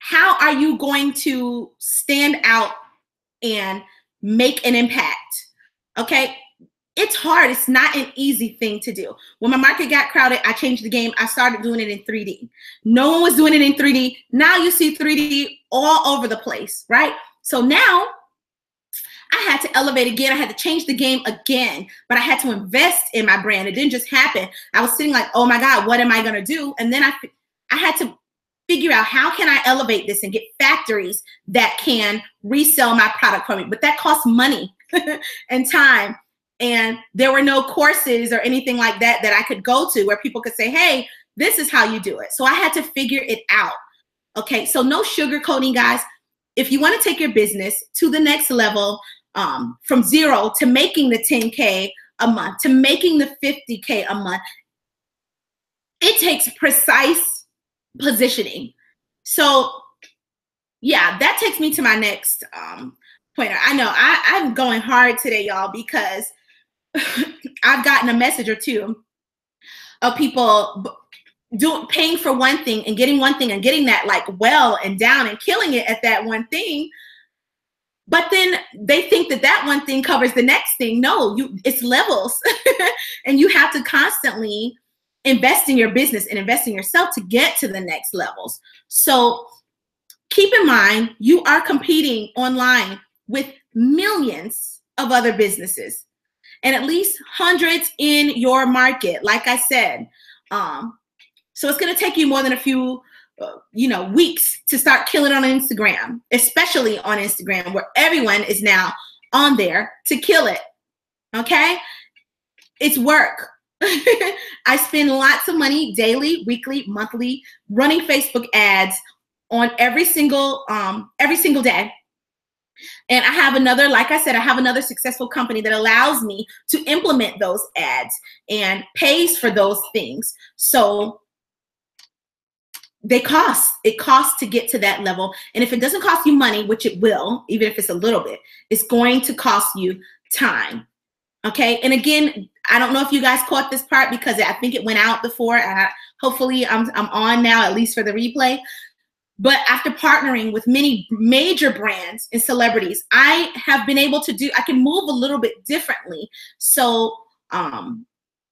how are you going to stand out and make an impact? Okay. It's hard. It's not an easy thing to do. When my market got crowded, I changed the game. I started doing it in 3D. No one was doing it in 3D. Now you see 3D all over the place, right? So now I had to elevate again. I had to change the game again, but I had to invest in my brand. It didn't just happen. I was sitting like, oh my God, what am I going to do? And then I had to figure out, how can I elevate this and get factories that can resell my product for me? But that costs money and time. And there were no courses or anything like that that I could go to where people could say, hey, this is how you do it. So I had to figure it out. Okay, so no sugarcoating, guys. If you want to take your business to the next level, from 0 to making the 10K a month, to making the 50K a month, it takes precise positioning. So yeah, that takes me to my next pointer. I know I'm going hard today, y'all, because I've gotten a message or two of people paying for one thing and getting one thing and getting that like well and down and killing it at that one thing. But then they think that that one thing covers the next thing. No, it's levels. And you have to constantly invest in your business and invest in yourself to get to the next levels. So keep in mind, you are competing online with millions of other businesses and at least hundreds in your market, like I said. So it's going to take you more than a few weeks to start killing on Instagram, especially on Instagram, where everyone is now on there to kill it. Okay? It's work. I spend lots of money daily, weekly, monthly, running Facebook ads on every single day. And I have another, like I said, I have another successful company that allows me to implement those ads and pays for those things. So it costs to get to that level. And if it doesn't cost you money, which it will, even if it's a little bit, it's going to cost you time. Okay. And again, I don't know if you guys caught this part because I think it went out before, and hopefully I'm on now, at least for the replay. But after partnering with many major brands and celebrities, I have been able to I can move a little bit differently. So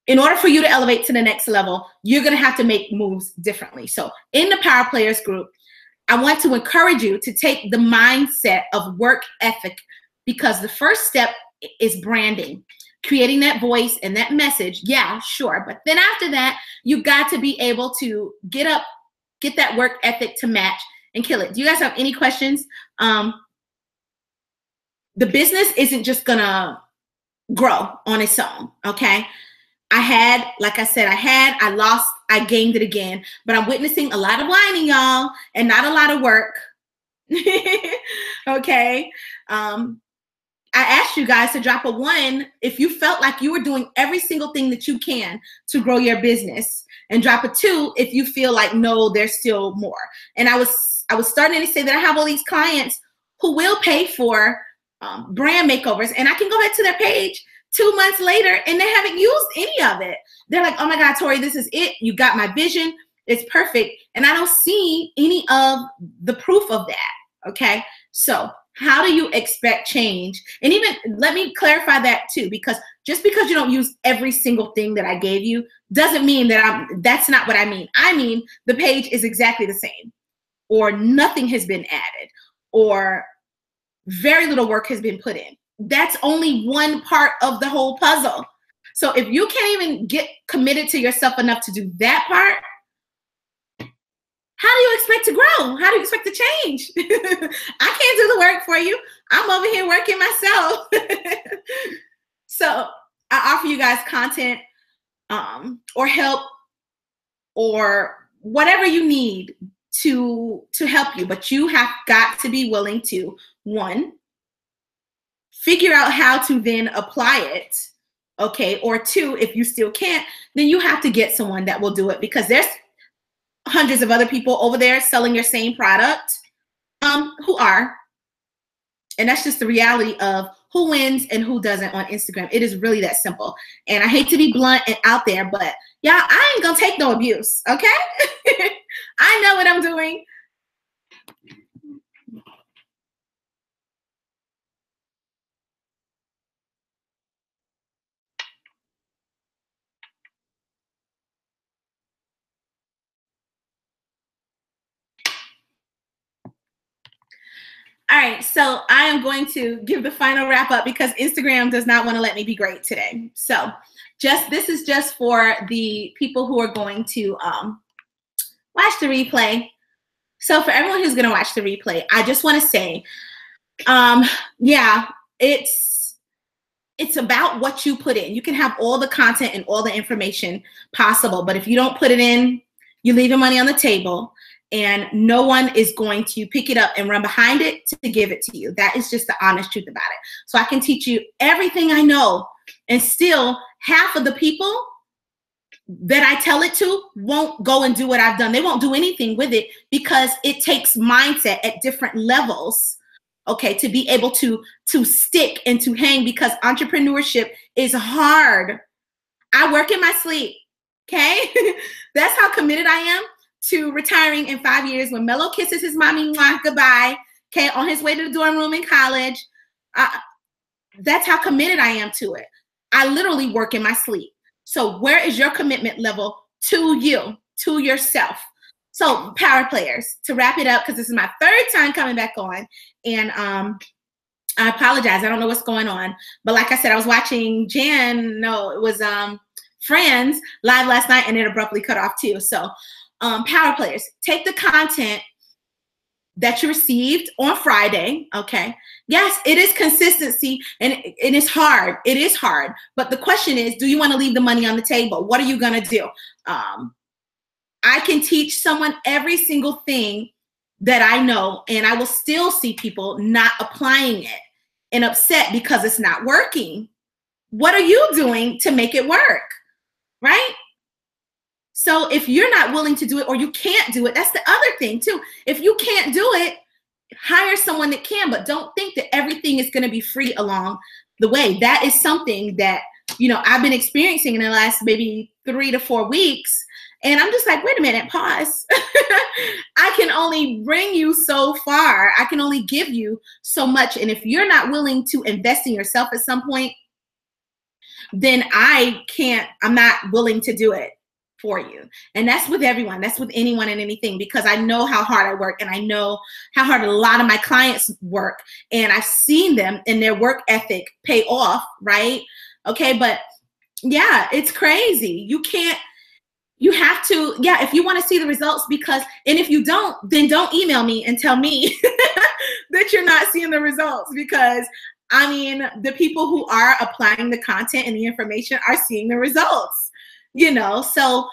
in order for you to elevate to the next level, you're going to have to make moves differently. So in the Power Players group, I want to encourage you to take the mindset of work ethic, because the first step is branding, creating that voice and that message. Yeah, sure. But then after that, you got to be able to get that work ethic to match and kill it. Do you guys have any questions? The business isn't just going to grow on its own. Okay. Like I said, I lost, I gained it again, but I'm witnessing a lot of whining, y'all, and not a lot of work. Okay. I asked you guys to drop a 1 if you felt like you were doing every single thing that you can to grow your business, and drop a 2 if you feel like, no, there's still more. And I was starting to say that I have all these clients who will pay for brand makeovers, and I can go back to their page 2 months later and they haven't used any of it. They're like, oh my God, Tori, this is it. You got my vision. It's perfect. And I don't see any of the proof of that. Okay. So how do you expect change? And even let me clarify that too, because just because you don't use every single thing that I gave you doesn't mean that that's not what I mean. I mean, the page is exactly the same, or nothing has been added, or very little work has been put in. That's only one part of the whole puzzle. So if you can't even get committed to yourself enough to do that part, how do you expect to grow? How do you expect to change? I can't do the work for you. I'm over here working myself. So I offer you guys content or help or whatever you need to help you. But you have got to be willing to, 1, figure out how to then apply it. Okay. Or 2, if you still can't, then you have to get someone that will do it, because there's hundreds of other people over there selling your same product who are. And that's just the reality of who wins and who doesn't on Instagram. It is really that simple. And I hate to be blunt and out there, but y'all, I ain't gonna take no abuse, okay? I know what I'm doing. All right, so I am going to give the final wrap up because Instagram does not want to let me be great today. So this is just for the people who are going to watch the replay. So for everyone who's going to watch the replay, I just want to say, yeah, it's about what you put in. You can have all the content and all the information possible, but if you don't put it in, you're leaving money on the table. And no one is going to pick it up and run behind it to give it to you. That is just the honest truth about it. So I can teach you everything I know, and still half of the people that I tell it to won't go and do what I've done. They won't do anything with it because it takes mindset at different levels, okay, to be able to stick and to hang, because entrepreneurship is hard. I work in my sleep, okay? That's how committed I am to retiring in 5 years. When Mello kisses his mommy, mwah, goodbye, okay, on his way to the dorm room in college. That's how committed I am to it. I literally work in my sleep. So where is your commitment level to you, to yourself? So power players, to wrap it up, because this is my third time coming back on, and I apologize. I don't know what's going on. But like I said, I was watching Friends live last night, and it abruptly cut off too. So power players, take the content that you received on Friday, okay? Yes, it is consistency, and it is hard. It is hard. But the question is, do you want to leave the money on the table? What are you going to do? I can teach someone every single thing that I know, and I will still see people not applying it and upset because it's not working. What are you doing to make it work, right? So if you're not willing to do it, or you can't do it, that's the other thing too. If you can't do it, hire someone that can, but don't think that everything is going to be free along the way. That is something that, you know, I've been experiencing in the last maybe 3 to 4 weeks. And I'm just like, wait a minute, pause. I can only bring you so far. I can only give you so much. And if you're not willing to invest in yourself at some point, then I'm not willing to do it for you. And that's with everyone. That's with anyone and anything, because I know how hard I work, and I know how hard a lot of my clients work, and I've seen them and their work ethic pay off, right? Okay, but yeah, it's crazy. You have to, yeah, if you want to see the results, and if you don't, then don't email me and tell me that you're not seeing the results, because I mean, the people who are applying the content and the information are seeing the results. You know, so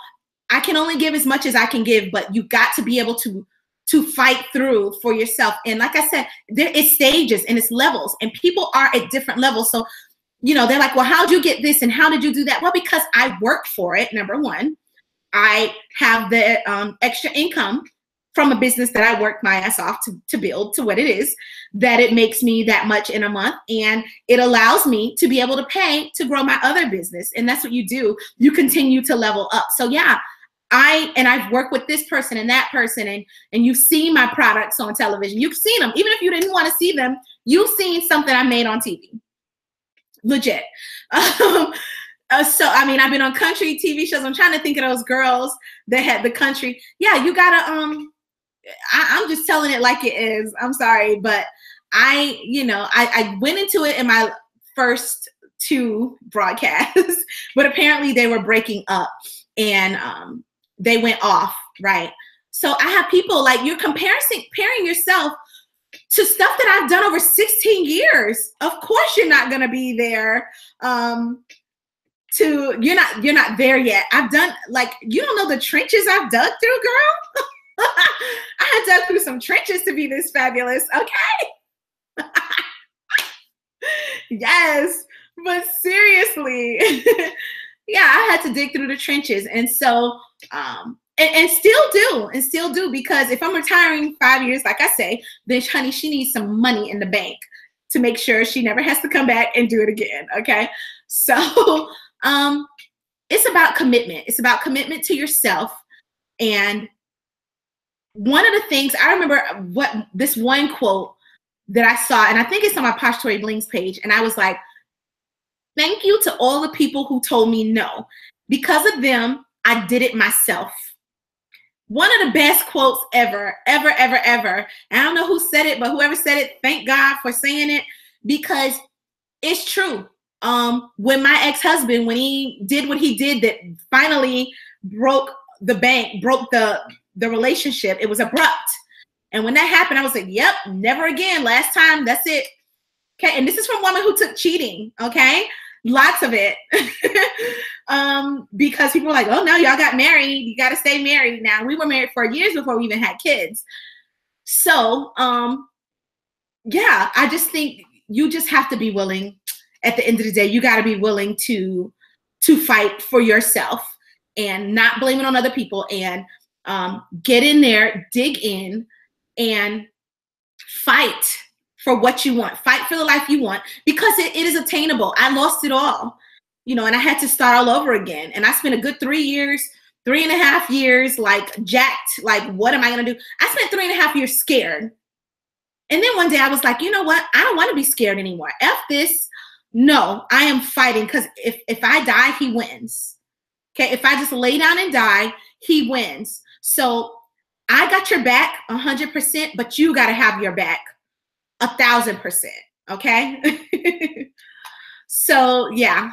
I can only give as much as I can give, but you got to be able to fight through for yourself. And like I said, there is stages and it's levels, and people are at different levels. So, you know, they're like, well, how'd you get this? And how did you do that? Well, because I work for it. Number one, I have the extra income from a business that I worked my ass off to build to what it is, that it makes me that much in a month. And it allows me to be able to pay to grow my other business. And that's what you do. You continue to level up. So yeah, I've worked with this person and that person, and you've seen my products on television. You've seen them. Even if you didn't want to see them, you've seen something I made on TV. Legit. So, I mean, I've been on country TV shows. I'm trying to think of those girls that had the country. Yeah, you gotta, I'm just telling it like it is. I'm sorry, but I went into it in my first 2 broadcasts, but apparently they were breaking up, and they went off, right? So I have people like, you're comparing yourself to stuff that I've done over 16 years. Of course you're not gonna be there. You're not there yet. I've done, like, you don't know the trenches I've dug through, girl. I had dug through some trenches to be this fabulous, okay? Yes, but seriously, yeah, I had to dig through the trenches. And so, and still do, because if I'm retiring 5 years, like I say, then honey, she needs some money in the bank. to make sure she never has to come back and do it again. Okay. So it's about commitment. It's about commitment to yourself. And one of the things I remember, what this one quote that I saw, and I think it's on my Posh Tori Blings page, and I was like, thank you to all the people who told me no. Because of them, I did it myself. One of the best quotes ever, ever, ever, ever. And I don't know who said it, but whoever said it, thank God for saying it, because it's true. When my ex-husband, when he did what he did that finally broke the bank, broke the relationship, it was abrupt. And when that happened, I was like, yep, never again. Last time, that's it. Okay, and this is from a woman who took cheating, okay? Lots of it. Because people were like, oh, no, y'all got married. You got to stay married now. We were married for years before we even had kids. So, yeah, I just think you just have to be willing. At the end of the day, you got to be willing to fight for yourself and not blame it on other people, and get in there, dig in, and fight for what you want. Fight for the life you want, because it is attainable. I lost it all, you know, and I had to start all over again. And I spent a good 3.5 years, like jacked, like, what am I going to do? I spent 3.5 years scared. And then one day I was like, you know what? I don't want to be scared anymore. F this. No, I am fighting, because if I die, he wins. Okay. If I just lay down and die, he wins. So I got your back 100%, but you got to have your back 1,000%. Okay. So yeah,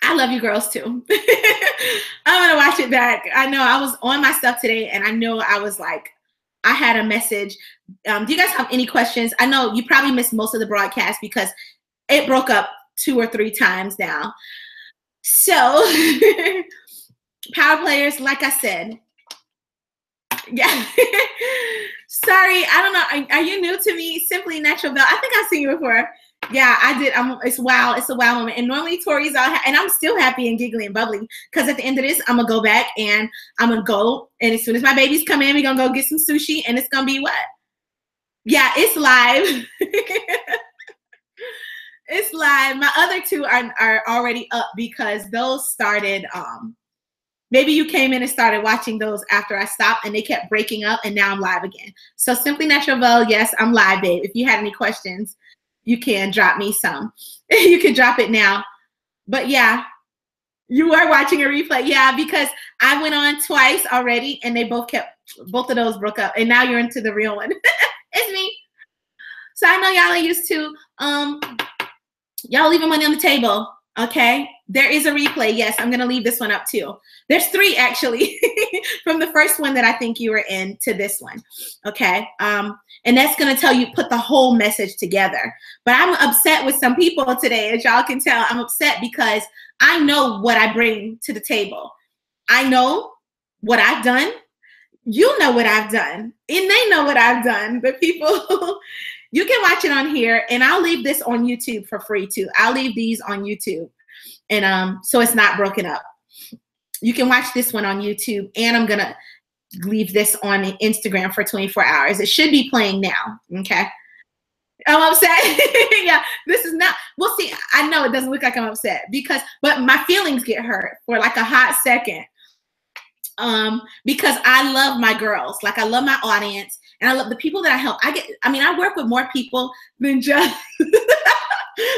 I love you girls too. I'm gonna watch it back. I know I was on my stuff today, and I know I was like, I had a message. Do you guys have any questions? I know you probably missed most of the broadcast because it broke up 2 or 3 times now. So power players, like I said, yeah. Sorry, I don't know. Are you new to me? Simply Natural Belle. I think I've seen you before. Yeah, I did. It's wow. It's a wow moment. And normally Tori's all, and I'm still happy and giggly and bubbly, because at the end of this, I'm gonna go back and I'm gonna go. And as soon as my babies come in, we're gonna go get some sushi, and it's gonna be what? Yeah, it's live. It's live. My other 2 are already up, because those started. Maybe you came in and started watching those after I stopped, and they kept breaking up, and now I'm live again. So Simply Natural Belle, yes, I'm live, babe. If you had any questions, you can drop me some. You can drop it now. But yeah, you are watching a replay. Yeah, because I went on twice already, and they both of those broke up, and now you're into the real one. It's me. So I know y'all are used to y'all leaving money on the table. Okay, there is a replay. Yes, I'm gonna leave this one up too. There's 3 actually, from the first one that I think you were in to this one. Okay, and that's gonna tell you, put the whole message together. But I'm upset with some people today, as y'all can tell. I'm upset because I know what I bring to the table. I know what I've done. You know what I've done, and they know what I've done. But people. You can watch it on here, and I'll leave this on YouTube for free too. I'll leave these on YouTube, and so it's not broken up. You can watch this one on YouTube, and I'm gonna leave this on Instagram for 24 hours. It should be playing now. Okay. I'm upset. Yeah, this is not. We'll see. I know it doesn't look like I'm upset, but my feelings get hurt for like a hot second. Because I love my girls, like I love my audience, and I love the people that I help. I work with more people than just,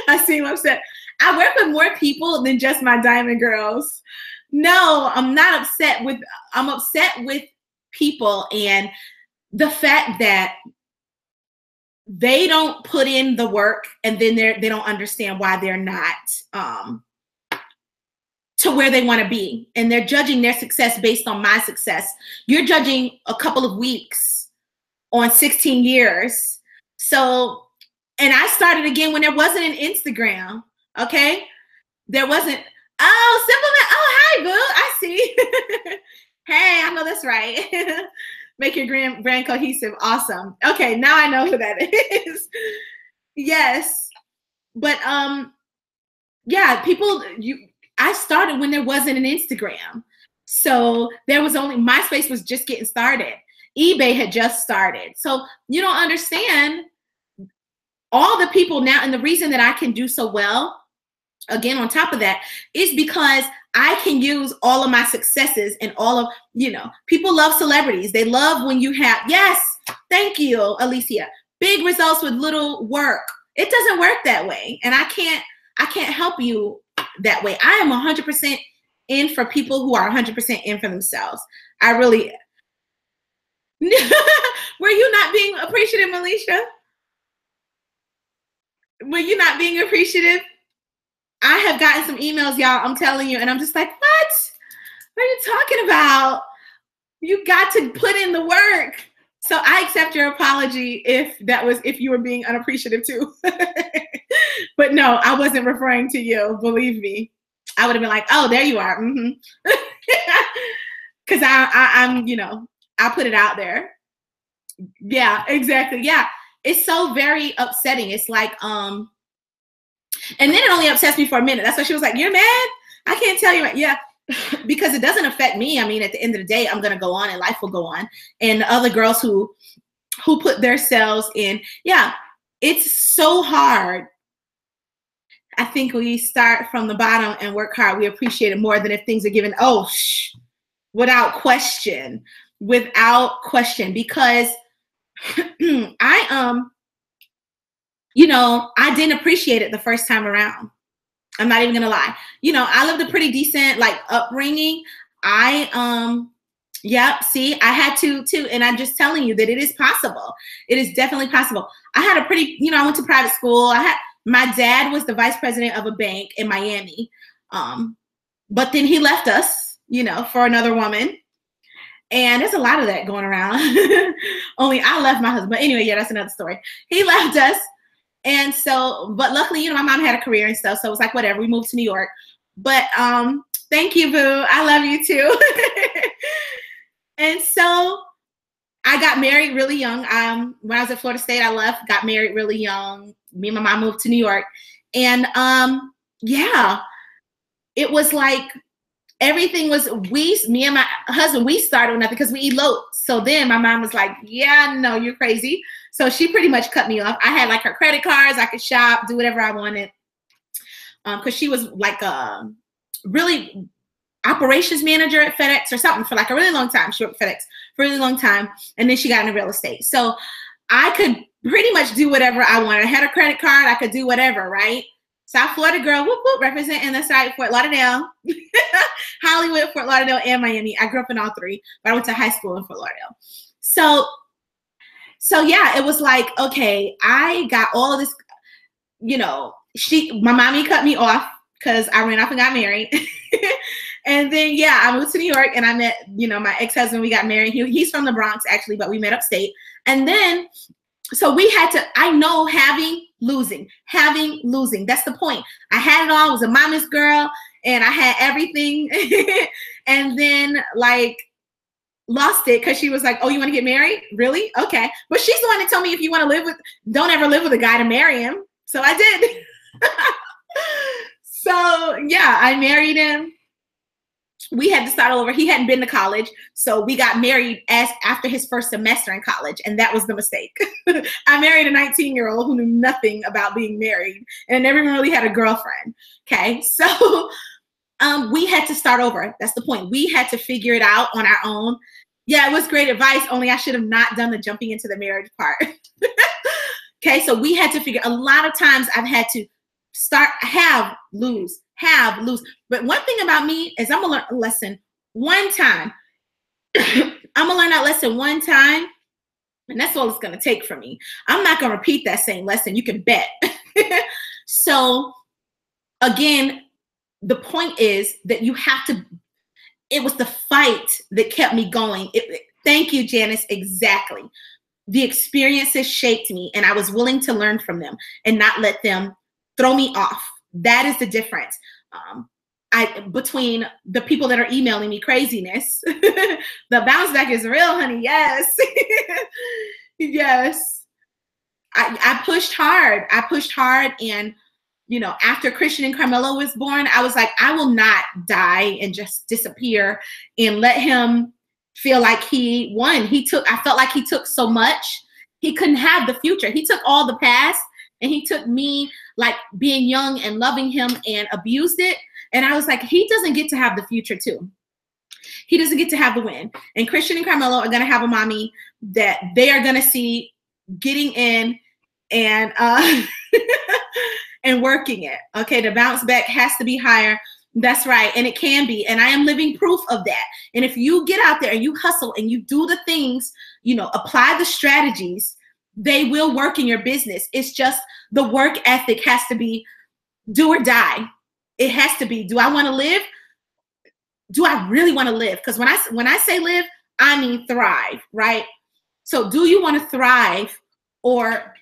I seem upset. I work with more people than just my diamond girls. No, I'm not upset with, I'm upset with people and the fact that they don't put in the work, and then they don't understand why they're not, to where they want to be, and they're judging their success based on my success. You're judging a couple of weeks on 16 years. So, and I started again when there wasn't an Instagram. Okay, there wasn't. Oh, Simple. Oh, hi, boo. I see. Hey, I know that's right. Make your brand cohesive. Awesome. Okay, now I know who that is. Yes, but yeah, people. I started when there wasn't an Instagram. So there was only, MySpace was just getting started. eBay had just started. So you don't understand all the people now, and the reason that I can do so well, again, on top of that, is because I can use all of my successes and all of, people love celebrities. They love when you have, yes, thank you, Alicia, big results with little work. It doesn't work that way. And I can't help you that way. I am 100% in for people who are 100% in for themselves. I really, were you not being appreciative, Alicia? Were you not being appreciative? I have gotten some emails, y'all, I'm telling you, and I'm just like, what? What are you talking about? You got to put in the work. So I accept your apology if you were being unappreciative too. But no, I wasn't referring to you, believe me. I would have been like, oh, there you are. Because I'm, I put it out there. Yeah, exactly. Yeah. It's so very upsetting. It's like, and then it only upsets me for a minute. That's why she was like, you're mad? I can't tell you. Yeah, because it doesn't affect me. I mean, at the end of the day, I'm going to go on and life will go on. And the other girls who put themselves in, yeah, it's so hard. I think we start from the bottom and work hard. We appreciate it more than if things are given, without question, because I didn't appreciate it the first time around. I'm not even gonna lie. I lived a pretty decent upbringing. I had to too, and I'm just telling you that it is possible. It is definitely possible. I had a pretty, I went to private school. My dad was the vice president of a bank in Miami, but then he left us, for another woman. And there's a lot of that going around. Only I left my husband. But anyway, yeah, that's another story. He left us. And so, but luckily, my mom had a career and stuff. So it was like, whatever, we moved to New York. But thank you, boo. I love you too. And so I got married really young. When I was at Florida State, I left, got married really young. Me and my mom moved to New York. And it was like, everything was, me and my husband, we started with nothing because we eloped. So then my mom was like, yeah, no, you're crazy. So she pretty much cut me off. I had her credit cards. I could shop, do whatever I wanted. Because she was like a really operations manager at FedEx or something for a really long time. She worked at FedEx for a really long time. And then she got into real estate. So I could pretty much do whatever I wanted. I had a credit card. I could do whatever, right? South Florida girl, whoop, whoop, representing the side, Fort Lauderdale, Hollywood, Fort Lauderdale, and Miami. I grew up in all three, but I went to high school in Fort Lauderdale. So yeah, it was like, okay, I got all of this, my mommy cut me off because I ran off and got married. And then, yeah, I moved to New York and I met, my ex-husband, we got married. He's from the Bronx actually, but we met upstate. And then, so we had to, I know having, losing, that's the point. I had it all, I was a mama's girl and I had everything. And then lost it because she was like, oh, you want to get married? Really? Okay. But she's the one that told me if you want to don't ever live with a guy to marry him. So I did. So yeah, I married him. We had to start all over. He hadn't been to college. So we got married after his first semester in college. And that was the mistake. I married a 19-year-old who knew nothing about being married and never even really had a girlfriend. Okay. So we had to start over. That's the point. We had to figure it out on our own. Yeah, it was great advice. Only I should have not done the jumping into the marriage part. Okay. So we had to figure, a lot of times I've had to lose. But one thing about me is I'm gonna learn a lesson one time. I'm gonna learn that lesson one time, and that's all it's gonna take for me. I'm not gonna repeat that same lesson. You can bet. So again, the point is that you have to, it was the fight that kept me going. Thank you, Janice. Exactly. The experiences shaped me and I was willing to learn from them and not let them throw me off. That is the difference. Between the people that are emailing me craziness, the bounce back is real, honey. Yes. Yes. I pushed hard. And, after Christian and Carmelo was born, I was like, I will not die and just disappear and let him feel like he won. I felt like he took so much. He couldn't have the future. He took all the past and he took me like being young and loving him and abused it. And I was like, he doesn't get to have the future too. He doesn't get to have the win. And Christian and Carmelo are going to have a mommy that they are going to see getting in and and working it. Okay, the bounce back has to be higher. That's right. And it can be. And I am living proof of that. And if you get out there and you hustle and you do the things, you know, apply the strategies, they will work in your business. It's just the work ethic has to be do or die. It has to be, do I want to live? Do I really want to live? Because when I say live, I mean thrive, right? So do you want to thrive, or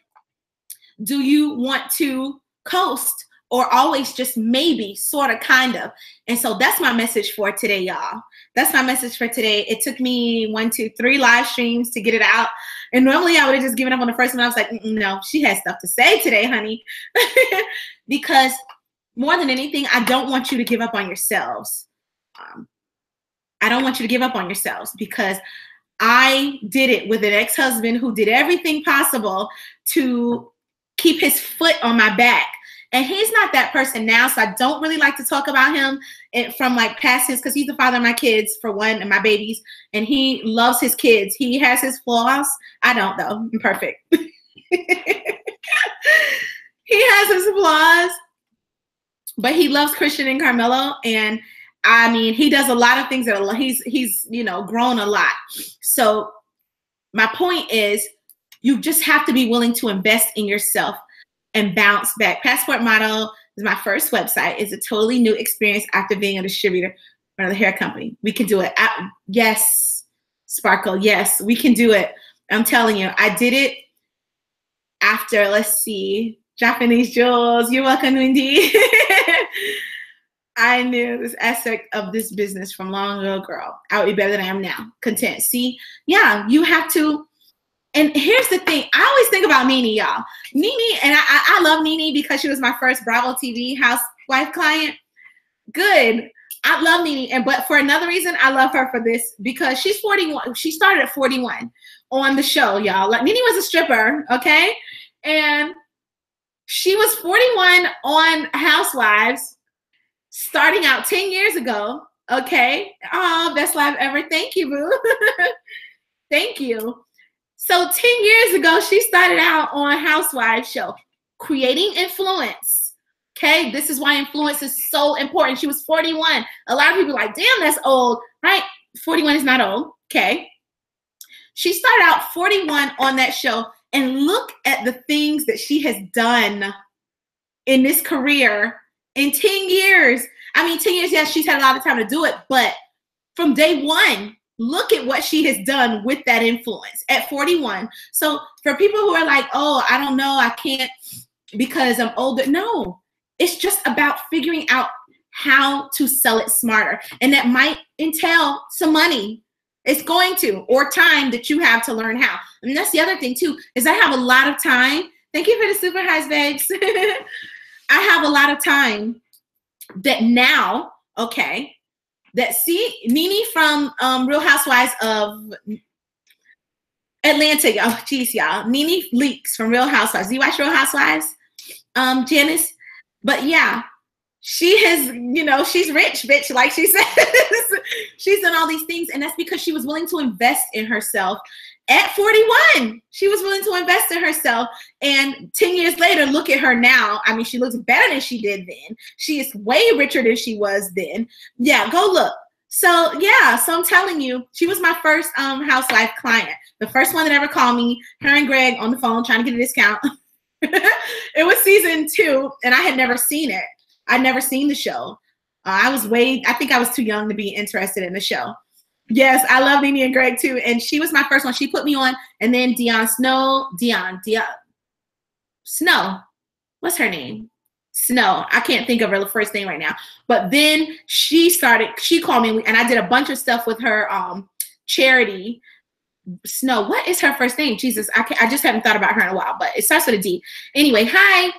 do you want to coast, or always just maybe, sort of, kind of? And so that's my message for today, y'all. That's my message for today. It took me 1, 2, 3 live streams to get it out. And normally I would have just given up on the first one. I was like, no, she has stuff to say today, honey. Because more than anything, I don't want you to give up on yourselves. I don't want you to give up on yourselves, because I did it with an ex-husband who did everything possible to keep his foot on my back. And he's not that person now, so I don't really like to talk about him from like past his, because he's the father of my kids, for one, and my babies, and he loves his kids. He has his flaws. I don't, though. I'm perfect. He has his flaws, but he loves Christian and Carmelo, and I mean, he does a lot of things that he's you know, grown a lot. So my point is, you just have to be willing to invest in yourself and bounce back. Passport Model is my first website. It's a totally new experience after being a distributor for another hair company. We can do it. Yes, Sparkle. Yes, we can do it. I'm telling you, I did it after, let's see, Japanese Jewels. You're welcome, Wendy. I knew this aspect of this business from long ago, girl. I would be better than I am now. Content. See, yeah, you have to. And here's the thing. I always think about Nene, y'all. Nene, and I love Nene because she was my first Bravo TV housewife client. Good. I love Nene. But for another reason, I love her for this, because she's 41. She started at 41 on the show, y'all. Like, Nene was a stripper, okay? And she was 41 on Housewives, starting out 10 years ago, okay? Oh, best live ever. Thank you, boo. Thank you. So 10 years ago, she started out on Housewives show, creating influence, okay? This is why influence is so important. She was 41. A lot of people are like, damn, that's old, right? 41 is not old, okay? She started out 41 on that show, and look at the things that she has done in this career in 10 years. I mean, 10 years, yes, she's had a lot of time to do it, but from day one, look at what she has done with that influence at 41. So for people who are like, oh, I don't know, I can't because I'm older. No, it's just about figuring out how to sell it smarter. And that might entail some money. It's going to, or time that you have to learn how. And that's the other thing too, is I have a lot of time. Thank you for the super highs, babes. I have a lot of time that now, okay, that see Nene from Real Housewives of Atlanta, y'all. Geez, y'all. Nene Leakes from Real Housewives. Do you watch Real Housewives, Janice? But yeah, she has, you know, she's rich, bitch, like she says. She's done all these things, and that's because she was willing to invest in herself. At 41, she was willing to invest in herself. And 10 years later, look at her now. I mean, she looks better than she did then. She is way richer than she was then. Yeah, go look. So yeah, so I'm telling you, she was my first housewife client. The first one that ever called me, her and Greg on the phone trying to get a discount. It was season 2, and I had never seen it. I'd never seen the show. I think I was too young to be interested in the show. Yes, I love Nene and Greg too. And she was my first one. She put me on. And then Snow. What's her name? Snow. I can't think of her first name right now. But then she called me, and I did a bunch of stuff with her charity. Snow. What is her first name? Jesus, I just haven't thought about her in a while, but it starts with a D. Anyway, hi.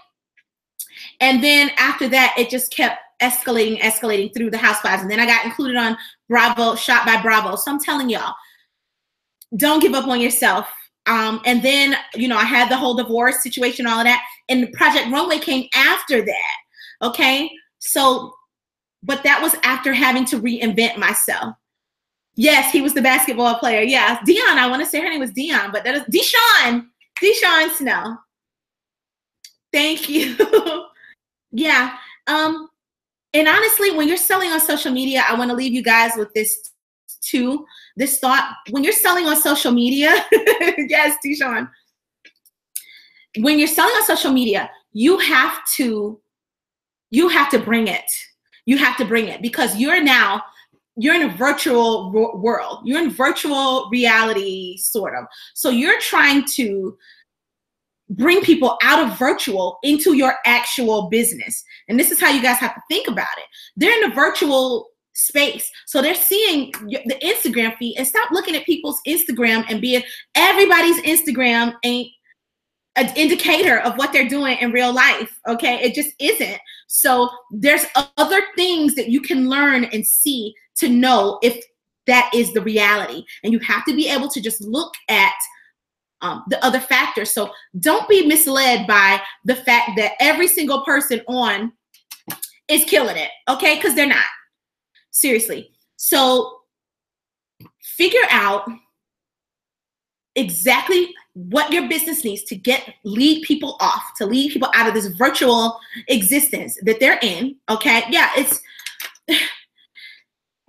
And then after that, it just kept escalating through the Housewives. And then I got included on Bravo, Shot by Bravo. So I'm telling y'all, don't give up on yourself. And then, you know, I had the whole divorce situation, all of that. And Project Runway came after that. Okay. So, but that was after having to reinvent myself. Yes, he was the basketball player. Yeah. Dion, I want to say her name was Dion, but that is Deshaun Snow. Thank you. Yeah. And honestly, when you're selling on social media, I want to leave you guys with this too. This thought: when you're selling on social media, yes, Deshaun. When you're selling on social media, you have to bring it. You have to bring it, because you're in a virtual world. You're in virtual reality, sort of. So you're trying to bring people out of virtual into your actual business. And this is how you guys have to think about it. They're in a virtual space. So they're seeing the Instagram feed, and stop looking at people's Instagram and being, everybody's Instagram ain't an indicator of what they're doing in real life. Okay. It just isn't. So there's other things that you can learn and see to know if that is the reality. And you have to be able to just look at the other factors. So don't be misled by the fact that every single person on is killing it. Okay. Because they're not. Seriously. So figure out exactly what your business needs to lead people out of this virtual existence that they're in. Okay. Yeah.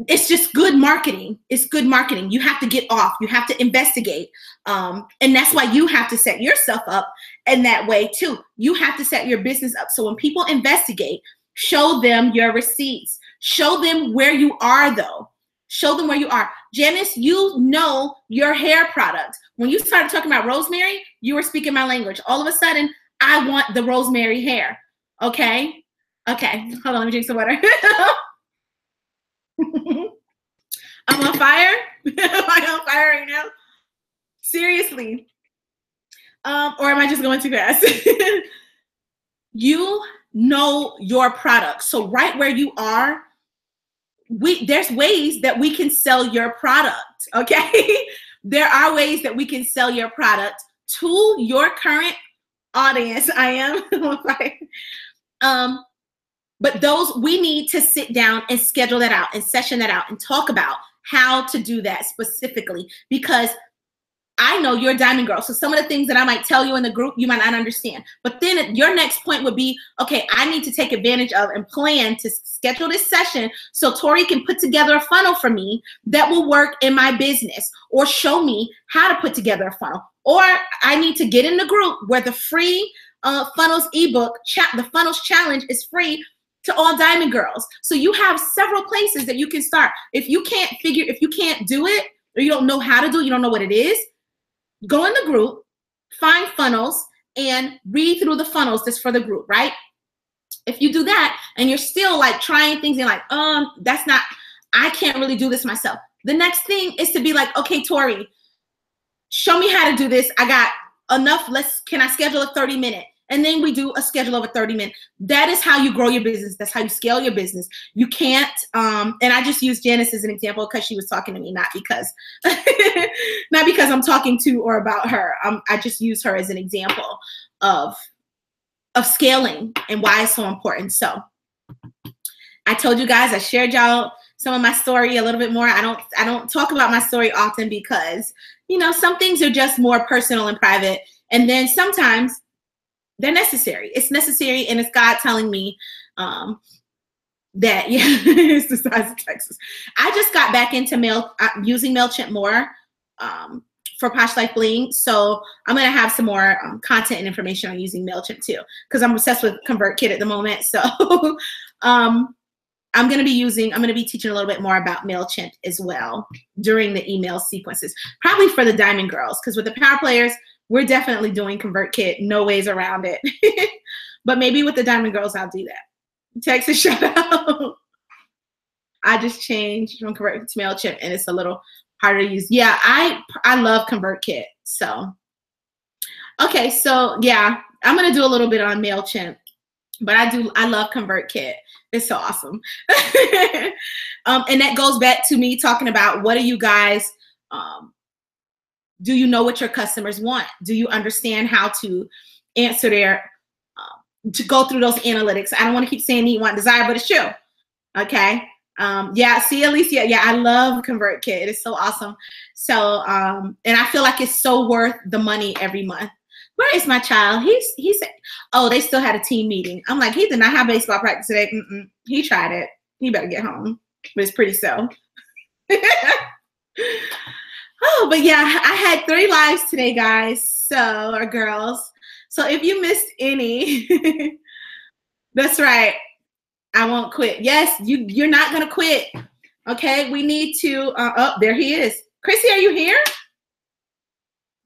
It's just good marketing. It's good marketing. You have to get off. You have to investigate. And that's why you have to set yourself up in that way too. You have to set your business up. So when people investigate, show them your receipts. Show them where you are though. Show them where you are. Janice, you know your hair product. When you started talking about rosemary, you were speaking my language. All of a sudden, I want the rosemary hair. Okay? Okay. Hold on, let me drink some water. I'm on fire. Am I on fire right now? Seriously. Or am I just going too fast? You know your product. So right where you are, there's ways that we can sell your product. Okay. There are ways that we can sell your product to your current audience. I am on fire. But those, we need to sit down and schedule that out and session that out and talk about how to do that specifically, because I know you're a diamond girl. So some of the things that I might tell you in the group, you might not understand. But then your next point would be, okay, I need to take advantage of and plan to schedule this session so Tori can put together a funnel for me that will work in my business, or show me how to put together a funnel. Or I need to get in the group where the free funnels ebook, the funnels challenge, is free to all diamond girls. So you have several places that you can start. If you can't do it, or you don't know how to do it, you don't know what it is, go in the group, find funnels, and read through the funnels that's for the group, right? If you do that and you're still like trying things and like, I can't really do this myself. The next thing is to be like, okay, Tori, show me how to do this. I got enough. Can I schedule a 30-minute? And then we do a schedule of a 30-minute. That is how you grow your business. That's how you scale your business. You can't, and I just used Janice as an example because she was talking to me, not because I'm talking to or about her. I just used her as an example of scaling and why it's so important. So I told you guys, I shared y'all some of my story a little bit more. I don't talk about my story often because, some things are just more personal and private. And then sometimes they're necessary. It's necessary, and it's God telling me that, yeah, it's the size of Texas. I just got back into using MailChimp more for Posh Life Bling. So I'm going to have some more content and information on using MailChimp too, because I'm obsessed with ConvertKit at the moment. So I'm going to be teaching a little bit more about MailChimp as well during the email sequences, probably for the Diamond Girls, because with the Power Players, we're definitely doing ConvertKit. No ways around it. But maybe with the Diamond Girls, I'll do that. Texas shout out. I just changed from ConvertKit to MailChimp, and it's a little harder to use. Yeah, I love ConvertKit. So, okay, so yeah, I'm going to do a little bit on MailChimp, but I love ConvertKit. It's so awesome. And that goes back to me talking about what are you guys Do you know what your customers want? Do you understand how to answer their, to go through those analytics? I don't want to keep saying need, want, desire, but it's true. Okay. Yeah. See, Alicia. Yeah. I love ConvertKit. It's so awesome. So, and I feel like it's so worth the money every month. Where is my child? He said, oh, they still had a team meeting. I'm like, he did not have baseball practice today. He tried it. He better get home. But it's pretty so. Oh, but yeah, I had 3 lives today, guys. So, or girls. So if you missed any, that's right. I won't quit. Yes, you're not gonna quit. Okay, we need to. Oh, there he is. Chrissy, are you here?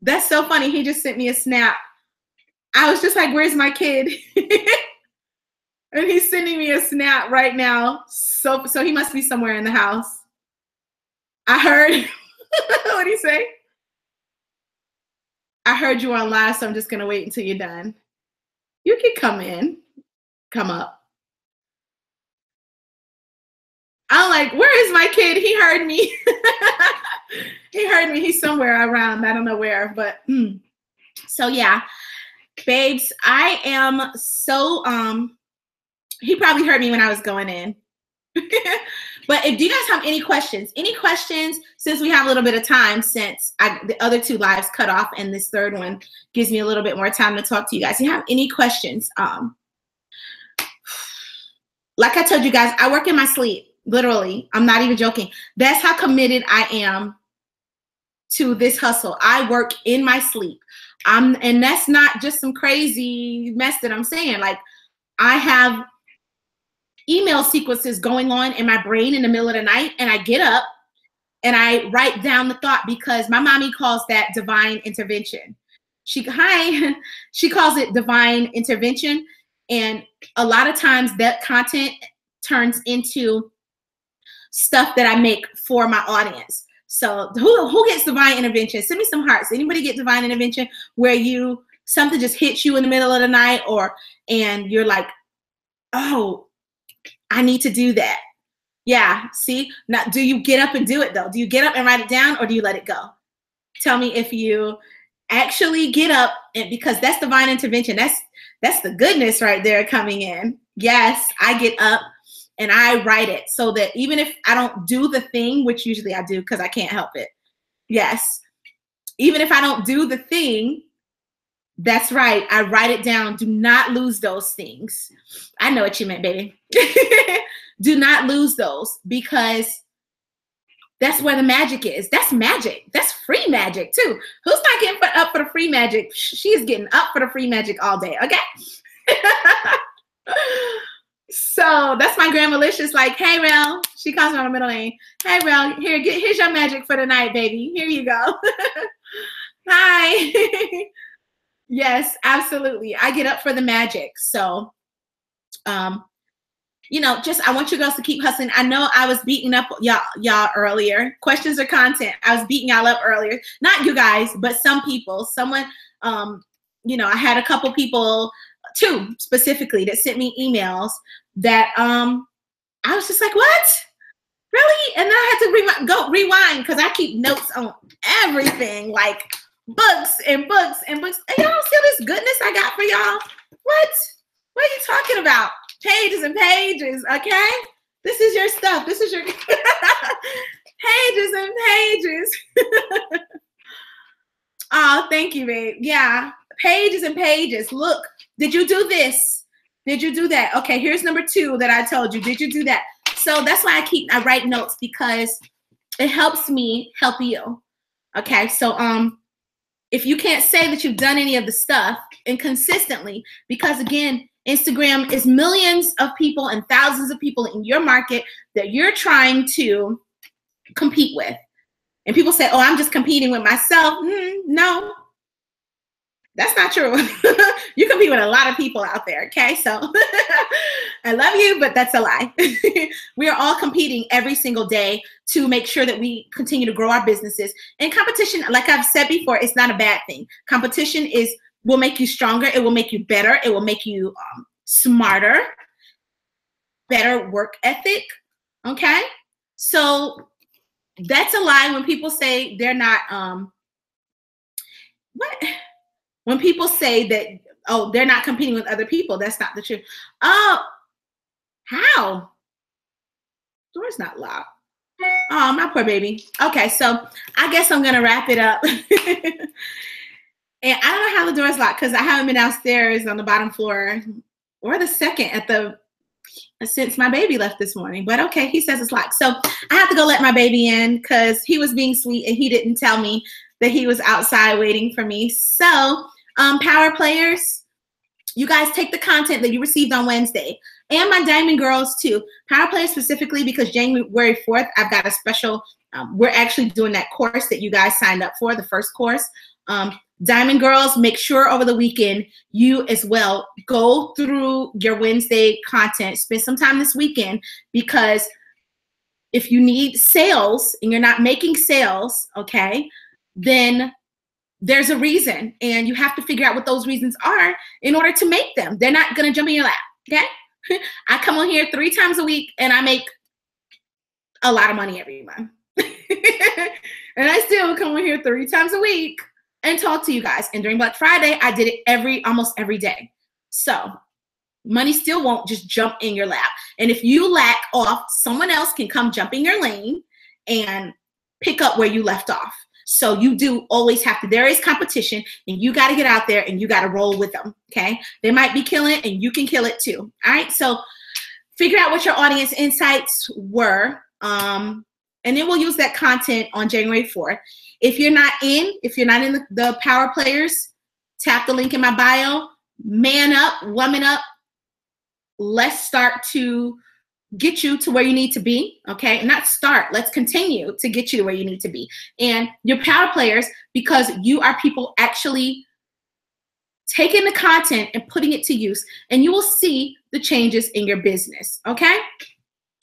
That's so funny. He just sent me a snap. I was just like, "Where's my kid?" And he's sending me a snap right now. So he must be somewhere in the house. I heard. What did he say? I heard you were on live, so I'm just gonna wait until you're done. You can come in, come up. I'm like, where is my kid? He heard me. He heard me. He's somewhere around. I don't know where, but so yeah, babes, I am so he probably heard me when I was going in. But if do you guys have any questions, since we have a little bit of time, since the other 2 lives cut off and this 3rd one gives me a little bit more time to talk to you guys. If you have any questions, like I told you guys, I work in my sleep. Literally, I'm not even joking. That's how committed I am to this hustle. I work in my sleep. And that's not just some crazy mess that I'm saying. Like, I have email sequences going on in my brain in the middle of the night, and I get up and I write down the thought, because my mommy calls that divine intervention. She calls it divine intervention. And a lot of times that content turns into stuff that I make for my audience. So who gets divine intervention? Send me some hearts. Anybody get divine intervention where something just hits you in the middle of the night, and you're like, oh, I need to do that. Yeah, see? Now, do you get up and do it though? Do you get up and write it down, or do you let it go? Tell me if you actually get up, and because that's divine intervention. That's the goodness right there coming in. Yes, I get up and I write it, so that even if I don't do the thing, which usually I do because I can't help it. Yes, even if I don't do the thing, that's right, I write it down. Do not lose those things. I know what you meant, baby. Do not lose those, because that's where the magic is. That's magic. That's free magic too. Who's not getting up for the free magic? She's getting up for the free magic all day, okay? So that's my grandma Licious, like, hey, Rel. She calls me on my middle name. Hey, Rel, here's your magic for the night, baby. Here you go. Hi. Yes, absolutely. I get up for the magic. So, you know, I want you girls to keep hustling. I know I was beating up y'all earlier. Questions or content. I was beating y'all up earlier. Not you guys, but some people. Someone, you know, I had a couple people, 2 specifically, that sent me emails that I was just like, what? Really? And then I had to rewind, because I keep notes on everything, like books and books and books. And y'all see this goodness I got for y'all? What are you talking about? Pages and pages, okay? This is your stuff. This is your pages and pages. Oh, thank you, babe. Yeah, pages and pages. Look, did you do this? Did you do that? Okay, here's number 2 that I told you. Did you do that? So that's why I write notes, because it helps me help you. Okay, so if you can't say that you've done any of the stuff and consistently, because again, Instagram is millions of people and thousands of people in your market that you're trying to compete with. And people say, oh, I'm just competing with myself. No, that's not true. You compete with a lot of people out there, okay? So I love you, but that's a line. We are all competing every single day to make sure that we continue to grow our businesses. And competition, like I've said before, it's not a bad thing. Competition will make you stronger. It will make you better. It will make you smarter, better work ethic, okay? So that's a lie when people say they're not what? When people say that, oh, they're not competing with other people, that's not the truth. Oh, how? Door's not locked. Oh, my poor baby. Okay, so I guess I'm gonna wrap it up. And I don't know how the door's locked because I haven't been downstairs on the bottom floor or the second since my baby left this morning. But okay, he says it's locked. So I have to go let my baby in because he was being sweet and he didn't tell me that he was outside waiting for me. So power players, you guys take the content that you received on Wednesday and my Diamond Girls too. Power players specifically because January 4th, I've got a special, we're actually doing that course that you guys signed up for, the first course. Diamond Girls, make sure over the weekend you as well go through your Wednesday content. Spend some time this weekend because if you need sales and you're not making sales, okay, then there's a reason and you have to figure out what those reasons are in order to make them. They're not going to jump in your lap, okay? I come on here 3 times a week and I make a lot of money every month. And I still come on here 3 times a week and talk to you guys. And during Black Friday, I did it almost every day. So money still won't just jump in your lap. And if you lack off, someone else can come jump in your lane and pick up where you left off. So you do always have to, there is competition and you got to get out there and you got to roll with them. Okay. They might be killing it and you can kill it too. All right. So figure out what your audience insights were. And then we'll use that content on January 4th. If you're not in the power players, tap the link in my bio, man up, woman up. Let's start to get you to where you need to be, okay? Not start, let's continue to get you to where you need to be. And your power players, because you are people actually taking the content and putting it to use, and you will see the changes in your business, okay?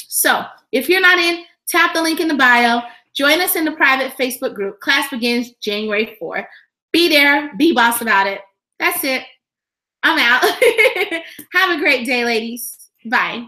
So if you're not in, tap the link in the bio. Join us in the private Facebook group. Class begins January 4th. Be there. Be boss about it. That's it. I'm out. Have a great day, ladies. Bye.